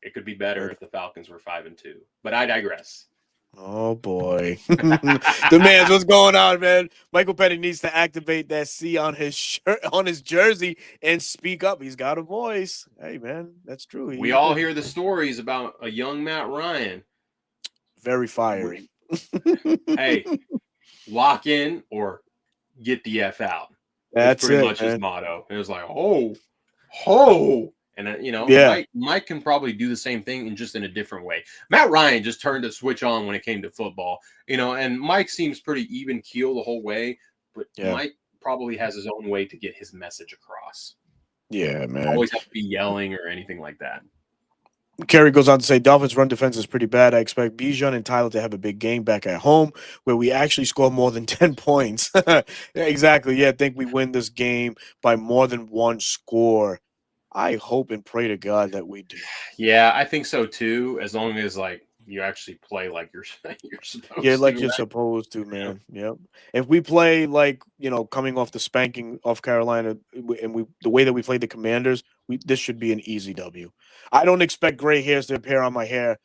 It could be better if the Falcons were 5-2, but I digress. Oh boy, the man's what's going on, man? Michael Penix needs to activate that C on his shirt, on his jersey, and speak up. He's got a voice. Hey, man, that's true. We all hear the stories about a young Matt Ryan. Very fiery. Hey, lock in or get the F out. That's pretty much his motto. It was like, and Mike can probably do the same thing in a different way. Matt Ryan just turned the switch on when it came to football, and Mike seems pretty even keel the whole way, but Mike probably has his own way to get his message across. Yeah, man. Always have to be yelling or anything like that. Kerry goes on to say, Dolphins' run defense is pretty bad. I expect Bijan and Tyler to have a big game back at home where we actually score more than 10 points. Exactly. Yeah, I think we win this game by more than one score. I hope and pray to God that we do. Yeah, I think so too. As long as you actually play like you're supposed to. Yeah, like you're supposed to, man. Yep. If we play coming off the spanking off Carolina, and the way that we played the Commanders, this should be an easy W. I don't expect gray hairs to appear on my head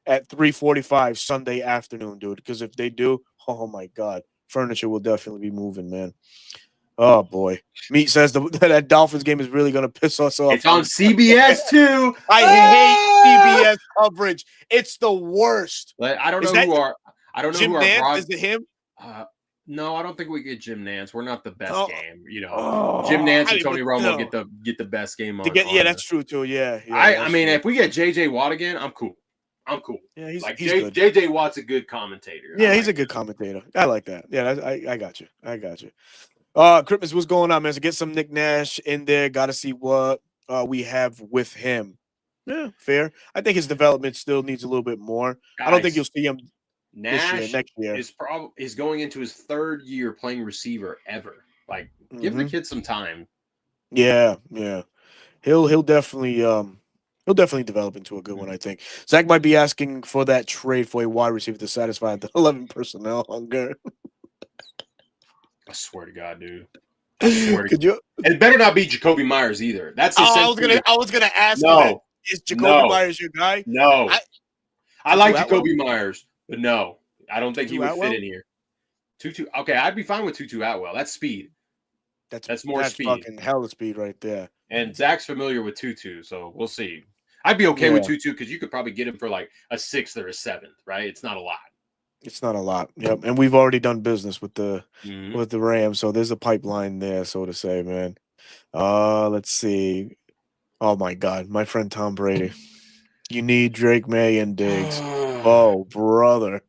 at 3:45 Sunday afternoon, dude. Because if they do, oh my God, furniture will definitely be moving, man. Oh boy, Meat says that Dolphins game is really gonna piss us off. It's on CBS too. I hate CBS coverage. It's the worst. I don't know who our. I don't know Jim who our. Nantz, is it him? No, I don't think we get Jim Nantz. We're not the best game. Jim Nantz and Tony Romo get the best game on. That's true too. Yeah. I mean, if we get JJ Watt again, I'm cool. Yeah, he's good. JJ Watt's a good commentator. Yeah, he's a good commentator. I like that. Yeah, I got you. Christmas, what's going on, man? So get some Nick Nash in there. Got to see what we have with him. Yeah, fair. I think his development still needs a little bit more. Guys, I don't think you'll see him next year. Is going into his third year playing receiver ever. Give the kid some time. Yeah. He'll definitely develop into a good one, I think. Zach might be asking for that trade for a wide receiver to satisfy the 11 personnel hunger. I swear to God, dude. It better not be Jacoby Myers either. That's I was gonna ask. No, is Jacoby Myers your guy? No, I like Jacoby Myers, but no, I don't think he would fit in here. Tutu, okay, I'd be fine with Tutu Atwell. That's speed. That's more speed. Fucking hell of speed right there. And Zach's familiar with Tutu, so we'll see. I'd be okay with Tutu because you could probably get him for a 6th or a 7th, right? It's not a lot. It's not a lot. Yep. And we've already done business with the Rams, so there's a pipeline there, so to say, man. Let's see. Oh my God, my friend Tom Brady. You need Drake May and Diggs. Oh, brother.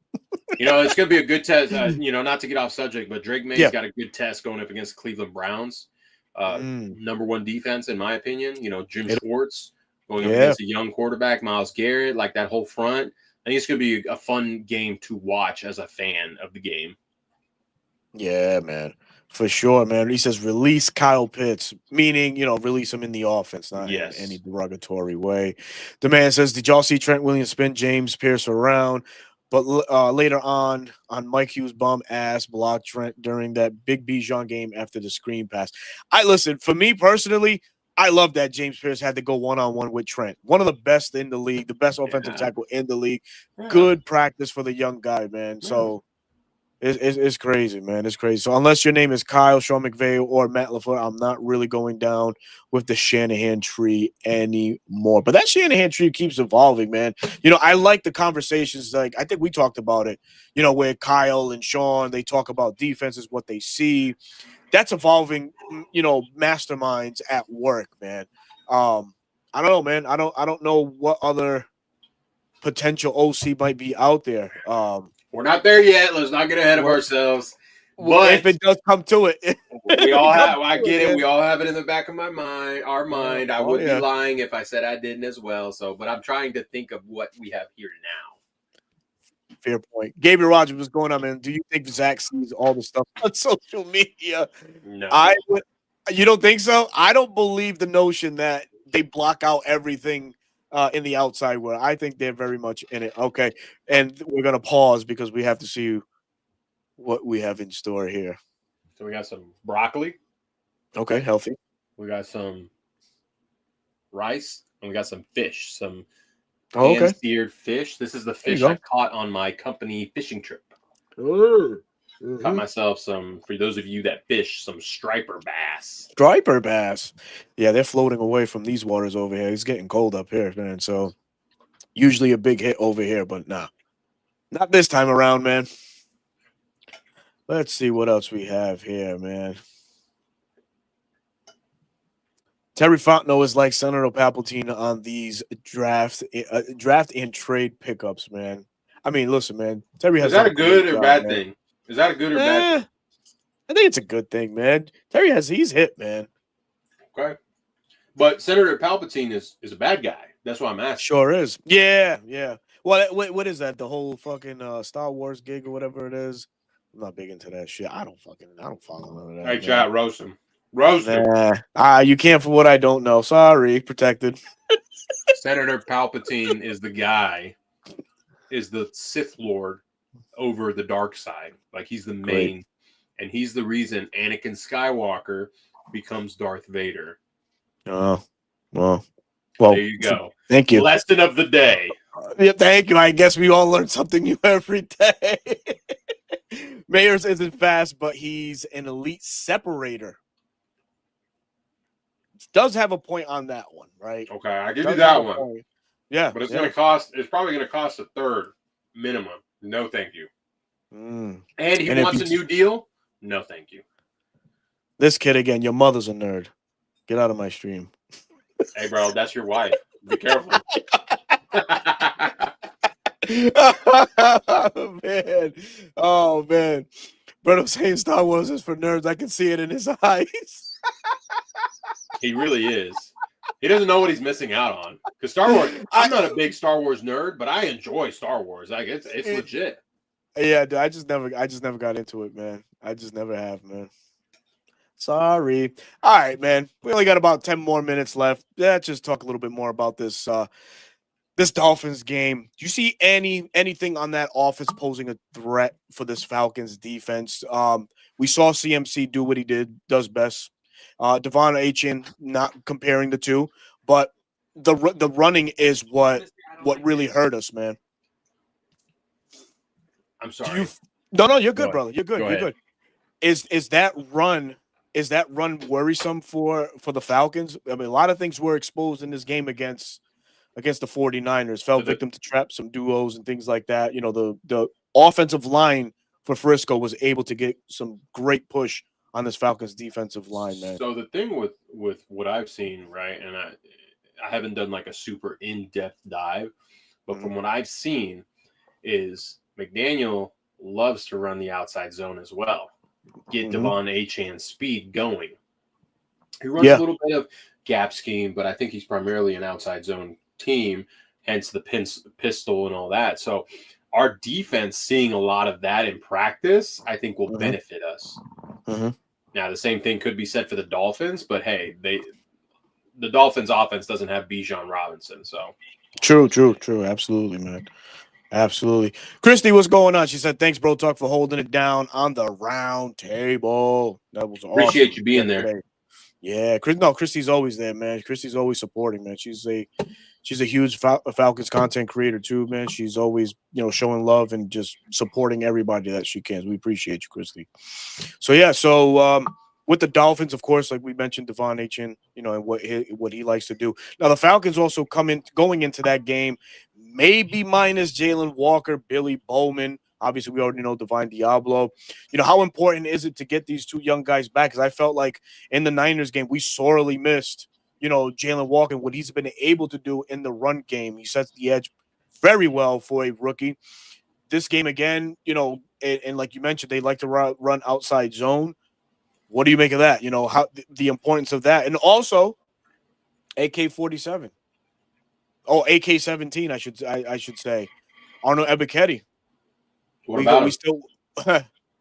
It's gonna be a good test. Not to get off subject, but Drake May's got a good test going up against the Cleveland Browns. Number 1 defense, in my opinion. Jim Schwartz going up against a young quarterback, Myles Garrett, that whole front. I think it's going to be a fun game to watch as a fan of the game. Yeah, man. For sure, man. He says release Kyle Pitts, meaning, release him in the offense, not in any derogatory way. The man says, did y'all see Trent Williams spin James Pierce around? But later on Mike Hughes' bum ass blocked Trent during that big Bijan game after the screen pass. I listen, for me personally, I love that James Pierce had to go one-on-one with Trent. One of the best in the league, the best offensive Yeah. tackle in the league. Yeah. Good practice for the young guy, man. Yeah. So it's crazy, man. It's crazy. So unless your name is Kyle, Sean McVay, or Matt LaFleur, I'm not really going down with the Shanahan tree anymore. But that Shanahan tree keeps evolving, man. I like the conversations. Like I think we talked about it. Where Kyle and Sean they talk about defenses, what they see. That's evolving. Masterminds at work, man. I don't know, man. I don't know what other potential OC might be out there. We're not there yet. Let's not get ahead of ourselves. But if it does come to it, we all have. I get it. We all have it in the back of our mind. I would be yeah. lying if I said I didn't as well. So, but I'm trying to think of what we have here now. Fair point. Gabriel Rogers, what's going on, man? Do you think Zach sees all the stuff on social media? No. You don't think so? I don't believe the notion that they block out everything in the outside world. I think they're very much in it. Okay, and we're gonna pause because we have to see what we have in store here. So we got some broccoli. Okay, healthy. We got some rice, and we got some fish. Some seared fish. This is the fish I caught on my company fishing trip. Caught myself some, for those of you that fish, some striper bass. Striper bass. Yeah, they're floating away from these waters over here. It's getting cold up here, man. So usually a big hit over here, but nah. Not this time around, man. Let's see what else we have here, man. Terry Fontenot is like Senator Palpatine on these draft and trade pickups, man. I mean, listen, man. Terry has. Is that a good or bad thing? Is that a good or bad thing? I think it's a good thing, man. Terry he's hit, man. Okay. But Senator Palpatine is a bad guy. That's why I'm asking. Sure is. Yeah. Well, what is that? The whole fucking Star Wars gig or whatever it is? I'm not big into that shit. I don't follow none of that. Hey, chat, roast him. Roast him. You can't for what I don't know. Sorry, protected. Senator Palpatine is the guy, is the Sith Lord over the dark side. Like he's the main, and he's the reason Anakin Skywalker becomes Darth Vader. Oh, well, there you go. Thank you. Lesson of the day. Yeah, thank you. I guess we all learn something new every day. Mayers isn't fast, but he's an elite separator. Does have a point on that one, right? Okay, I give you that one. Point. Yeah, but it's going to cost. It's probably going to cost a third minimum. No, thank you. And he wants a new deal. No, thank you. This kid again. Your mother's a nerd. Get out of my stream. Hey, bro, that's your wife. Be careful. Oh man. Berto saying Star Wars is for nerds. I can see it in his eyes. He really is. He doesn't know what he's missing out on. Because Star Wars, I'm not a big Star Wars nerd, but I enjoy Star Wars. Like it's legit. Yeah, dude, I just never got into it, man. I just never have, man. Sorry. All right, man. We only got about 10 more minutes left. Let's just talk a little bit more about this this Dolphins game. Do you see anything on that offense posing a threat for this Falcons defense? We saw CMC do what he does best. Devon Achane, not comparing the two, but the running is what really hurt us, man. I'm sorry. No, you're good, brother. You're good. You're good. Is that run worrisome for the Falcons? I mean, a lot of things were exposed in this game against the 49ers. Fell victim to traps, some duos and things like that. You know, the offensive line for Frisco was able to get some great push on this Falcons defensive line, man. So the thing with what I've seen, right, and I haven't done like a super in-depth dive, but from what I've seen is McDaniel loves to run the outside zone as well. Get Devon Achane's speed going. He runs a little bit of gap scheme, but I think he's primarily an outside zone team, hence the pistol and all that. So our defense seeing a lot of that in practice, I think will benefit us. Now, the same thing could be said for the Dolphins, but hey, the Dolphins offense doesn't have Bijan Robinson. So true. Absolutely, man. Absolutely. Christy, what's going on? She said, thanks, Bro Talk, for holding it down on the round table. That was Appreciate awesome you being there. yesterday. Yeah, no, Christy's always there, man. Christy's always supporting, man. She's a huge Falcons content creator too, man. She's always, showing love and just supporting everybody that she can. We appreciate you, Christy. So yeah, with the Dolphins, of course, like we mentioned, Devon Achin, and what he likes to do. Now the Falcons also going into that game, maybe minus Jalen Walker, Billy Bowman. Obviously, we already know Divine Diablo. How important is it to get these two young guys back? Because I felt like in the Niners game, we sorely missed, Jalen Walker and what he's been able to do in the run game. He sets the edge very well for a rookie. This game again, and like you mentioned, they like to run outside zone. What do you make of that? How the importance of that, and also AK-47. Oh, AK-17. I should say Arnold Ebiketie. What about We him? still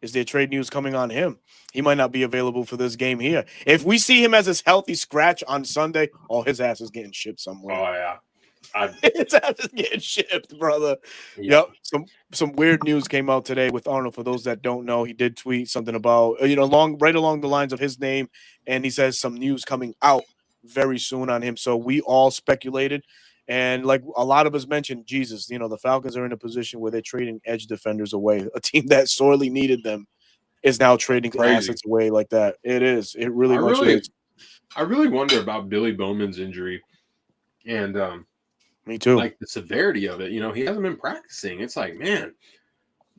is there trade news coming on him? He might not be available for this game here. If we see him as his healthy scratch on Sunday, his ass is getting shipped somewhere. Oh yeah, His ass is getting shipped, brother. yeah. Yep. Some weird news came out today with Arnold. For those that don't know, he did tweet something about right along the lines of his name, and he says some news coming out very soon on him. So we all speculated. And like a lot of us mentioned, Jesus, the Falcons are in a position where they're trading edge defenders away. A team that sorely needed them is now trading Crazy. assets away like that. It is. It really much is. I really wonder about Billy Bowman's injury and Me too. like the severity of it. He hasn't been practicing. It's like, man,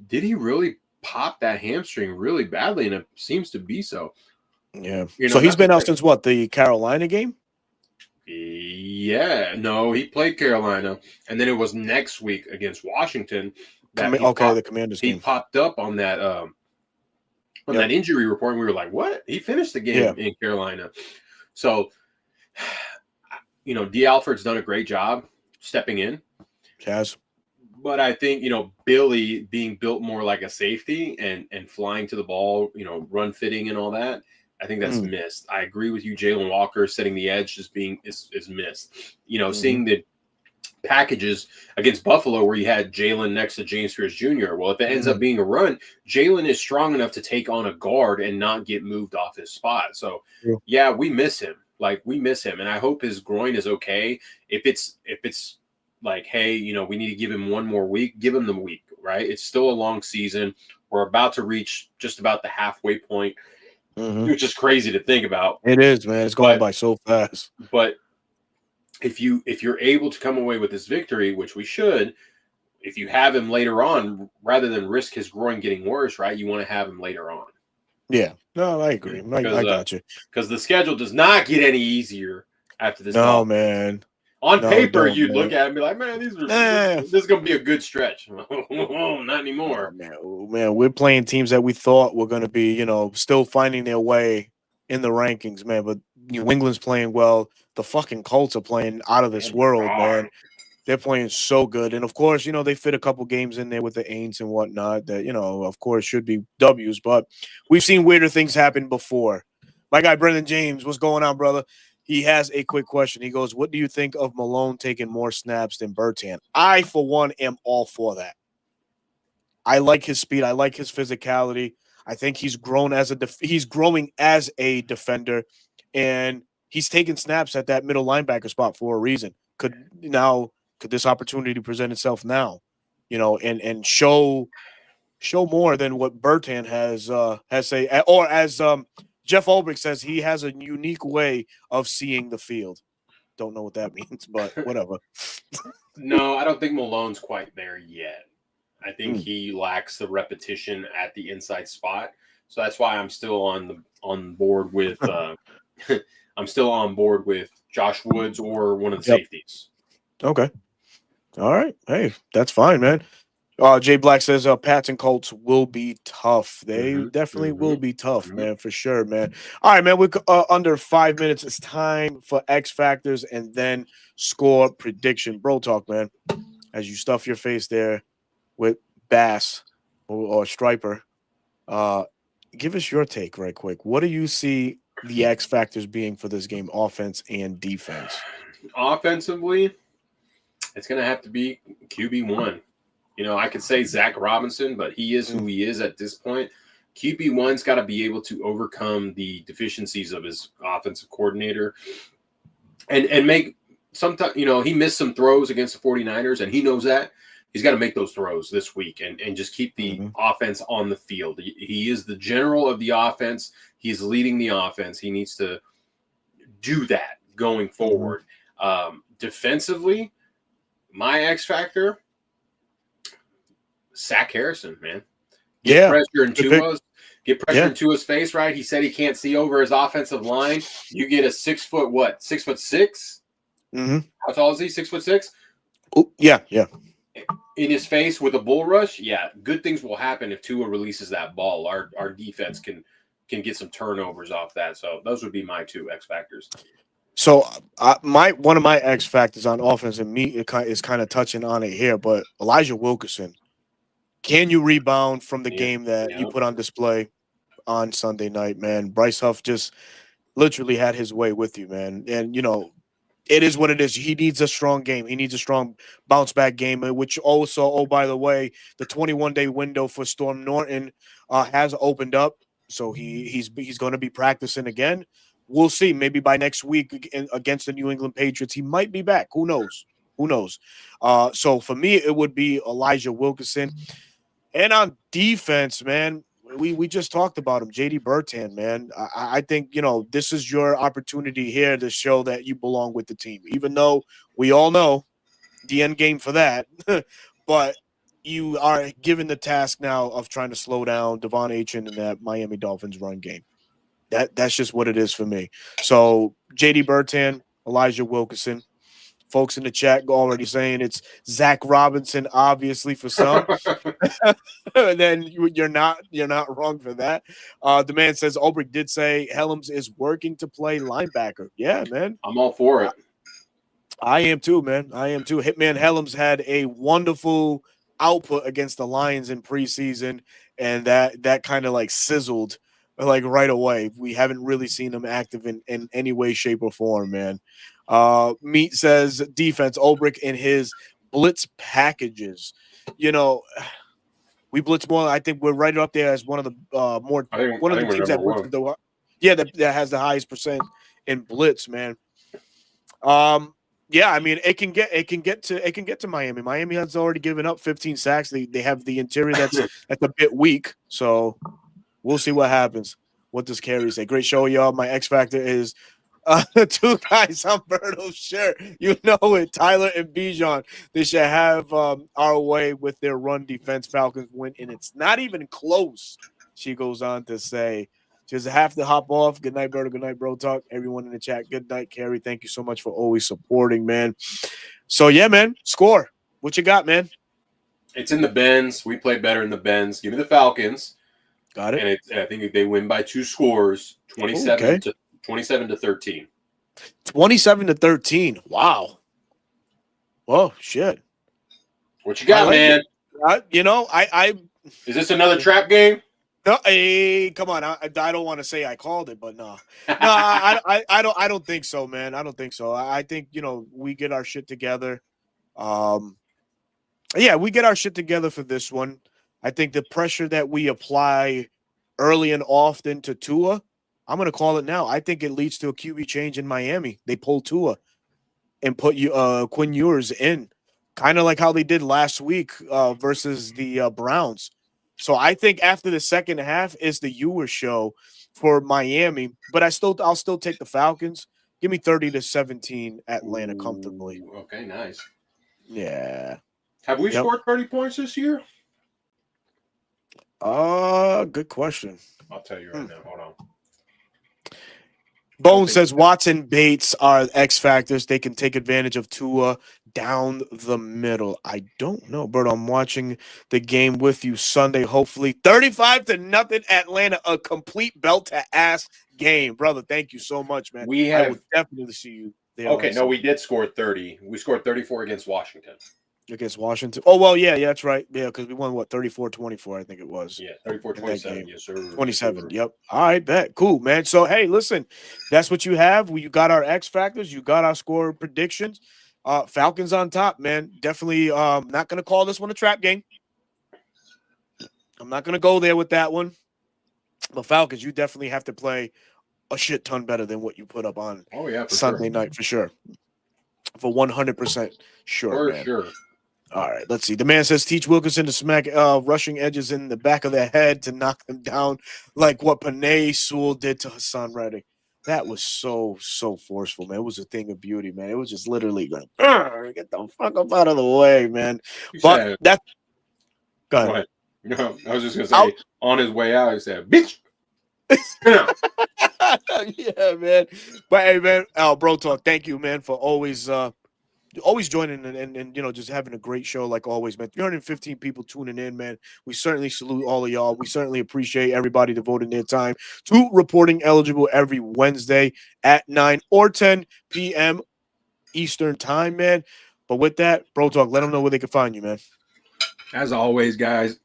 did he really pop that hamstring really badly? And it seems to be so. Yeah. So he's been out since what, the Carolina game? Yeah, no, he played Carolina, and then it was next week against Washington that the Commanders he game. popped up on that that injury report, and we were like, "What?" He finished the game in Carolina. So, D. Alford's done a great job stepping in. Has. But I think, Billy being built more like a safety and flying to the ball, run fitting and all that, I think that's missed. I agree with you. Jalen Walker setting the edge is missed. Seeing the packages against Buffalo where you had Jalen next to James Pierce Jr. Well, if it ends up being a run, Jalen is strong enough to take on a guard and not get moved off his spot. So, yeah, we miss him. We miss him. And I hope his groin is okay. If it's like, hey, we need to give him one more week, give him the week, right? It's still a long season. We're about to reach just about the halfway point. Which is crazy to think about. It is, man. It's going by so fast. But if you're able to come away with this victory, which we should, if you have him later on, rather than risk his groin getting worse, right? You want to have him later on. Yeah. No, I agree. I got you. Because the schedule does not get any easier after this. No, man. On paper, you'd look at it and be like, man, this is going to be a good stretch. Not anymore. Oh, man, we're playing teams that we thought were going to be, still finding their way in the rankings, man. But New England's playing well. The fucking Colts are playing out of this world, man. They're playing so good. And, of course, they fit a couple games in there with the Aints and whatnot that, of course, should be W's. But we've seen weirder things happen before. My guy, Brendan James, what's going on, brother? He has a quick question. He goes, what do you think of Malone taking more snaps than Bertan? I, for one, am all for that. I like his speed. I like his physicality. I think he's grown he's growing as a defender, and he's taking snaps at that middle linebacker spot for a reason. Could this opportunity present itself now? And show more than what Bertan has say, or as Jeff Ulbrich says, he has a unique way of seeing the field. Don't know what that means, but whatever. No, I don't think Malone's quite there yet. I think he lacks the repetition at the inside spot. So that's why I'm still on board with I'm still on board with Josh Woods or one of the safeties. Okay. All right. Hey, that's fine, man. Jay Black says Pats and Colts will be tough. They definitely will be tough, man, for sure, man. All right, man. We're under 5 minutes. It's time for X Factors and then score prediction. Bro talk, man. As you stuff your face there with Bass or Striper, give us your take right quick. What do you see the X Factors being for this game, offense and defense? Offensively, it's going to have to be QB1. You know, I could say Zach Robinson, but he is who he is at this point. QB1's got to be able to overcome the deficiencies of his offensive coordinator and make sometimes, you know, he missed some throws against the 49ers, and he knows that. He's got to make those throws this week and just keep the offense on the field. He is the general of the offense. He's leading the offense. He needs to do that going forward. Defensively, my X factor, Zach Harrison, man. Get pressure in Tua's face, right? He said he can't see over his offensive line. You get a 6'6"? How tall is he? 6'6"? Oh, yeah. In his face with a bull rush, yeah, good things will happen if Tua releases that ball. Our defense can get some turnovers off that. So those would be my two X factors. So one of my X factors on offense, and me is kind of touching on it here, but Elijah Wilkinson, can you rebound from the game that you put on display on Sunday night, man? Bryce Huff just literally had his way with you, man. And, you know, it is what it is. He needs a strong game. He needs a strong bounce back game, which also, oh, by the way, the 21-day window for Storm Norton has opened up. So he's going to be practicing again. We'll see. Maybe by next week against the New England Patriots, he might be back. Who knows? So for me, it would be Elijah Wilkinson. And on defense, man, we just talked about him, J.D. Bertan, man. I think, you know, this is your opportunity here to show that you belong with the team, even though we all know the end game for that. But you are given the task now of trying to slow down Devon Achane and that Miami Dolphins run game. That's just what it is for me. So J.D. Bertan, Elijah Wilkinson. Folks in the chat already saying it's Zach Robinson, obviously, for some. And then you're not wrong for that. The man says Ulbrich did say Helms is working to play linebacker. Yeah, man. I'm all for it. I am too, man. I am too. Hitman Helms had a wonderful output against the Lions in preseason, and that kind of like sizzled like right away. We haven't really seen him active in any way, shape, or form, man. Meat says defense, Ulbrich in his blitz packages. You know, we blitz more. I think we're right up there as one of the teams that blitzes that has the highest percent in blitz, man. Yeah, I mean it can get to Miami. Miami has already given up 15 sacks. They have the interior that's a bit weak. So we'll see what happens. What does Carey say? Great show, y'all. My X factor is two guys on Berto's shirt. You know it. Tyler and Bijan. They should have our way with their run defense. Falcons win, and it's not even close. She goes on to say, just have to hop off. Good night, Berto. Good night, Bro Talk. Everyone in the chat. Good night, Carrie. Thank you so much for always supporting, man. So, yeah, man. Score. What you got, man? It's in the Benz. We play better in the Benz. Give me the Falcons. Got it. And I think they win by 2 scores, 27 to 13. 27 to 13. Wow. Well, shit. What you got, man? I is this another trap game? No, hey, come on. I don't want to say I called it, but no. I don't think so, man. I don't think so. I think, we get our shit together. Yeah, we get our shit together for this one. I think the pressure that we apply early and often to Tua, I'm going to call it now. I think it leads to a QB change in Miami. They pull Tua and put Quinn Ewers in, kind of like how they did last week versus the Browns. So I think after the second half is the Ewers show for Miami, but I'll still take the Falcons. Give me 30-17 Atlanta comfortably. Okay, nice. Yeah. Have we scored 30 points this year? Good question. I'll tell you right now. Hold on. Bone says Watson Bates are X factors. They can take advantage of Tua down the middle. I don't know, but I'm watching the game with you Sunday. Hopefully 35-0 Atlanta, a complete belt to ass game, brother. Thank you so much, man. I will definitely see you there. Okay, no, we did score 30. We scored 34 against Washington. Against Washington. Oh, well, yeah, that's right. Yeah, because we won, 34-24, I think it was. Yeah, 34-27, yes, sir. 27, yep. All right, bet. Cool, man. So, hey, listen, that's what you have. You got our X factors. You got our score predictions. Falcons on top, man. Definitely not going to call this one a trap game. I'm not going to go there with that one. But Falcons, you definitely have to play a shit ton better than what you put up on Sunday night for sure. For 100% sure, for man. sure. All right, let's see. The man says teach Wilkinson to smack rushing edges in the back of their head to knock them down like what Panay Sewell did to Hassan Reddick. That was so forceful, man. It was a thing of beauty, man. It was just literally going, get the fuck up out of the way, man. But that go ahead. Go ahead. No, I was just gonna say on his way out, he said, "Bitch." Yeah, man. But hey, man, Bro Talk, thank you, man, for always joining and just having a great show like always, man. 315 people tuning in, man. We certainly salute all of y'all. We certainly appreciate everybody devoting their time to reporting eligible every Wednesday at 9 or 10 p.m. Eastern time, man. But with that, Bro Talk, let them know where they can find you, man. As always, guys,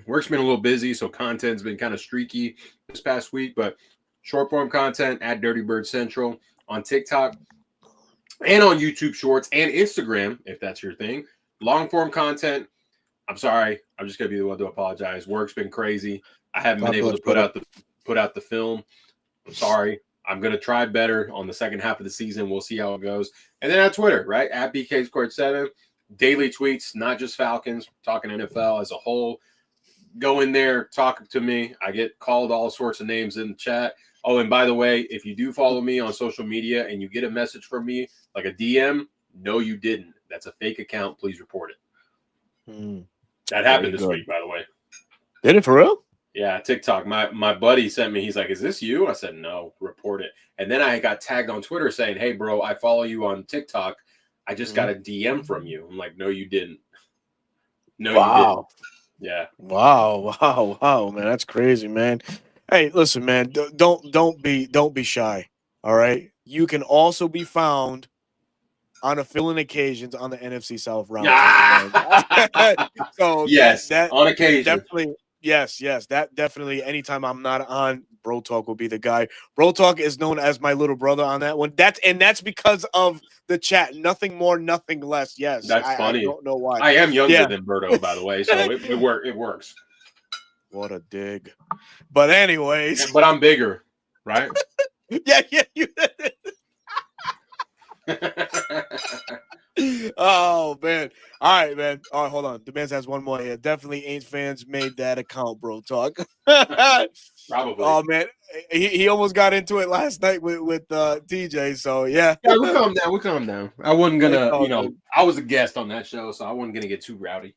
work's been a little busy, so content's been kind of streaky this past week, but short form content at Dirty Bird Central on TikTok and on YouTube Shorts and Instagram, if that's your thing. Long form content, I'm sorry, I'm just gonna be the one to apologize. Work's been crazy. I haven't been able to put out the film. I'm sorry. I'm gonna try better on the second half of the season. We'll see how it goes. And then on Twitter, right at BK7. Daily tweets, not just Falcons, talking NFL as a whole. Go in there, talk to me. I get called all sorts of names in the chat. Oh, and by the way, if you do follow me on social media and you get a message from me, like a DM, no, you didn't. That's a fake account. Please report it. That happened this week, by the way. Did it for real? Yeah, TikTok. My buddy sent me. He's like, "Is this you?" I said, "No, report it." And then I got tagged on Twitter saying, "Hey, bro, I follow you on TikTok. I just got a DM from you." I'm like, "No, you didn't. No, you didn't." Yeah. Wow, man, that's crazy, man. Hey, listen, man, don't be shy. All right, you can also be found on a filling occasions on the NFC South round. So yes, that on occasion, definitely. Yes, that definitely. Anytime I'm not on, Bro Talk will be the guy. Bro Talk is known as my little brother on that one. That's because of the chat. Nothing more, nothing less. Yes, that's funny. I don't know why. I am younger than Berto, by the way, so it works. What a dig. But anyways, but I'm bigger, right? yeah. Oh man! All right, man. All right, hold on. The man has one more here. Definitely, Aints fans made that account, Bro Talk. Probably. Oh man, he almost got into it last night with TJ. So yeah. Yeah, we calm down. I wasn't gonna, I was a guest on that show, so I wasn't gonna get too rowdy.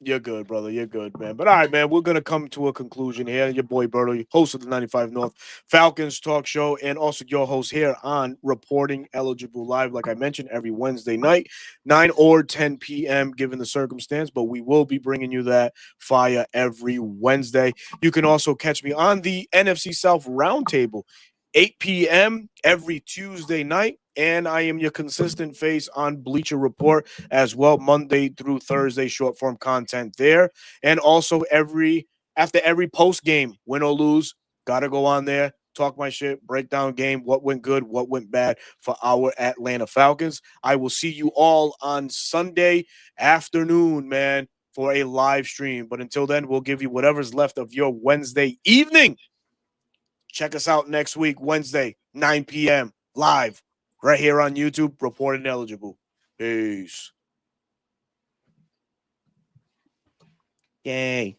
You're good, brother. You're good, man. But all right, man, we're going to come to a conclusion here. Your boy Berto, host of the 95 North Falcons talk show, and also your host here on Reporting Eligible Live, like I mentioned, every Wednesday night, 9 or 10 p.m., given the circumstance. But we will be bringing you that fire every Wednesday. You can also catch me on the NFC South Roundtable, 8 p.m. every Tuesday night. And I am your consistent face on Bleacher Report as well, Monday through Thursday, short form content there. And also after every post game, win or lose, got to go on there, talk my shit, break down game, what went good, what went bad for our Atlanta Falcons. I will see you all on Sunday afternoon, man, for a live stream. But until then, we'll give you whatever's left of your Wednesday evening. Check us out next week, Wednesday, 9 p.m. live. Right here on YouTube, Reporting Eligible. Peace. Yay.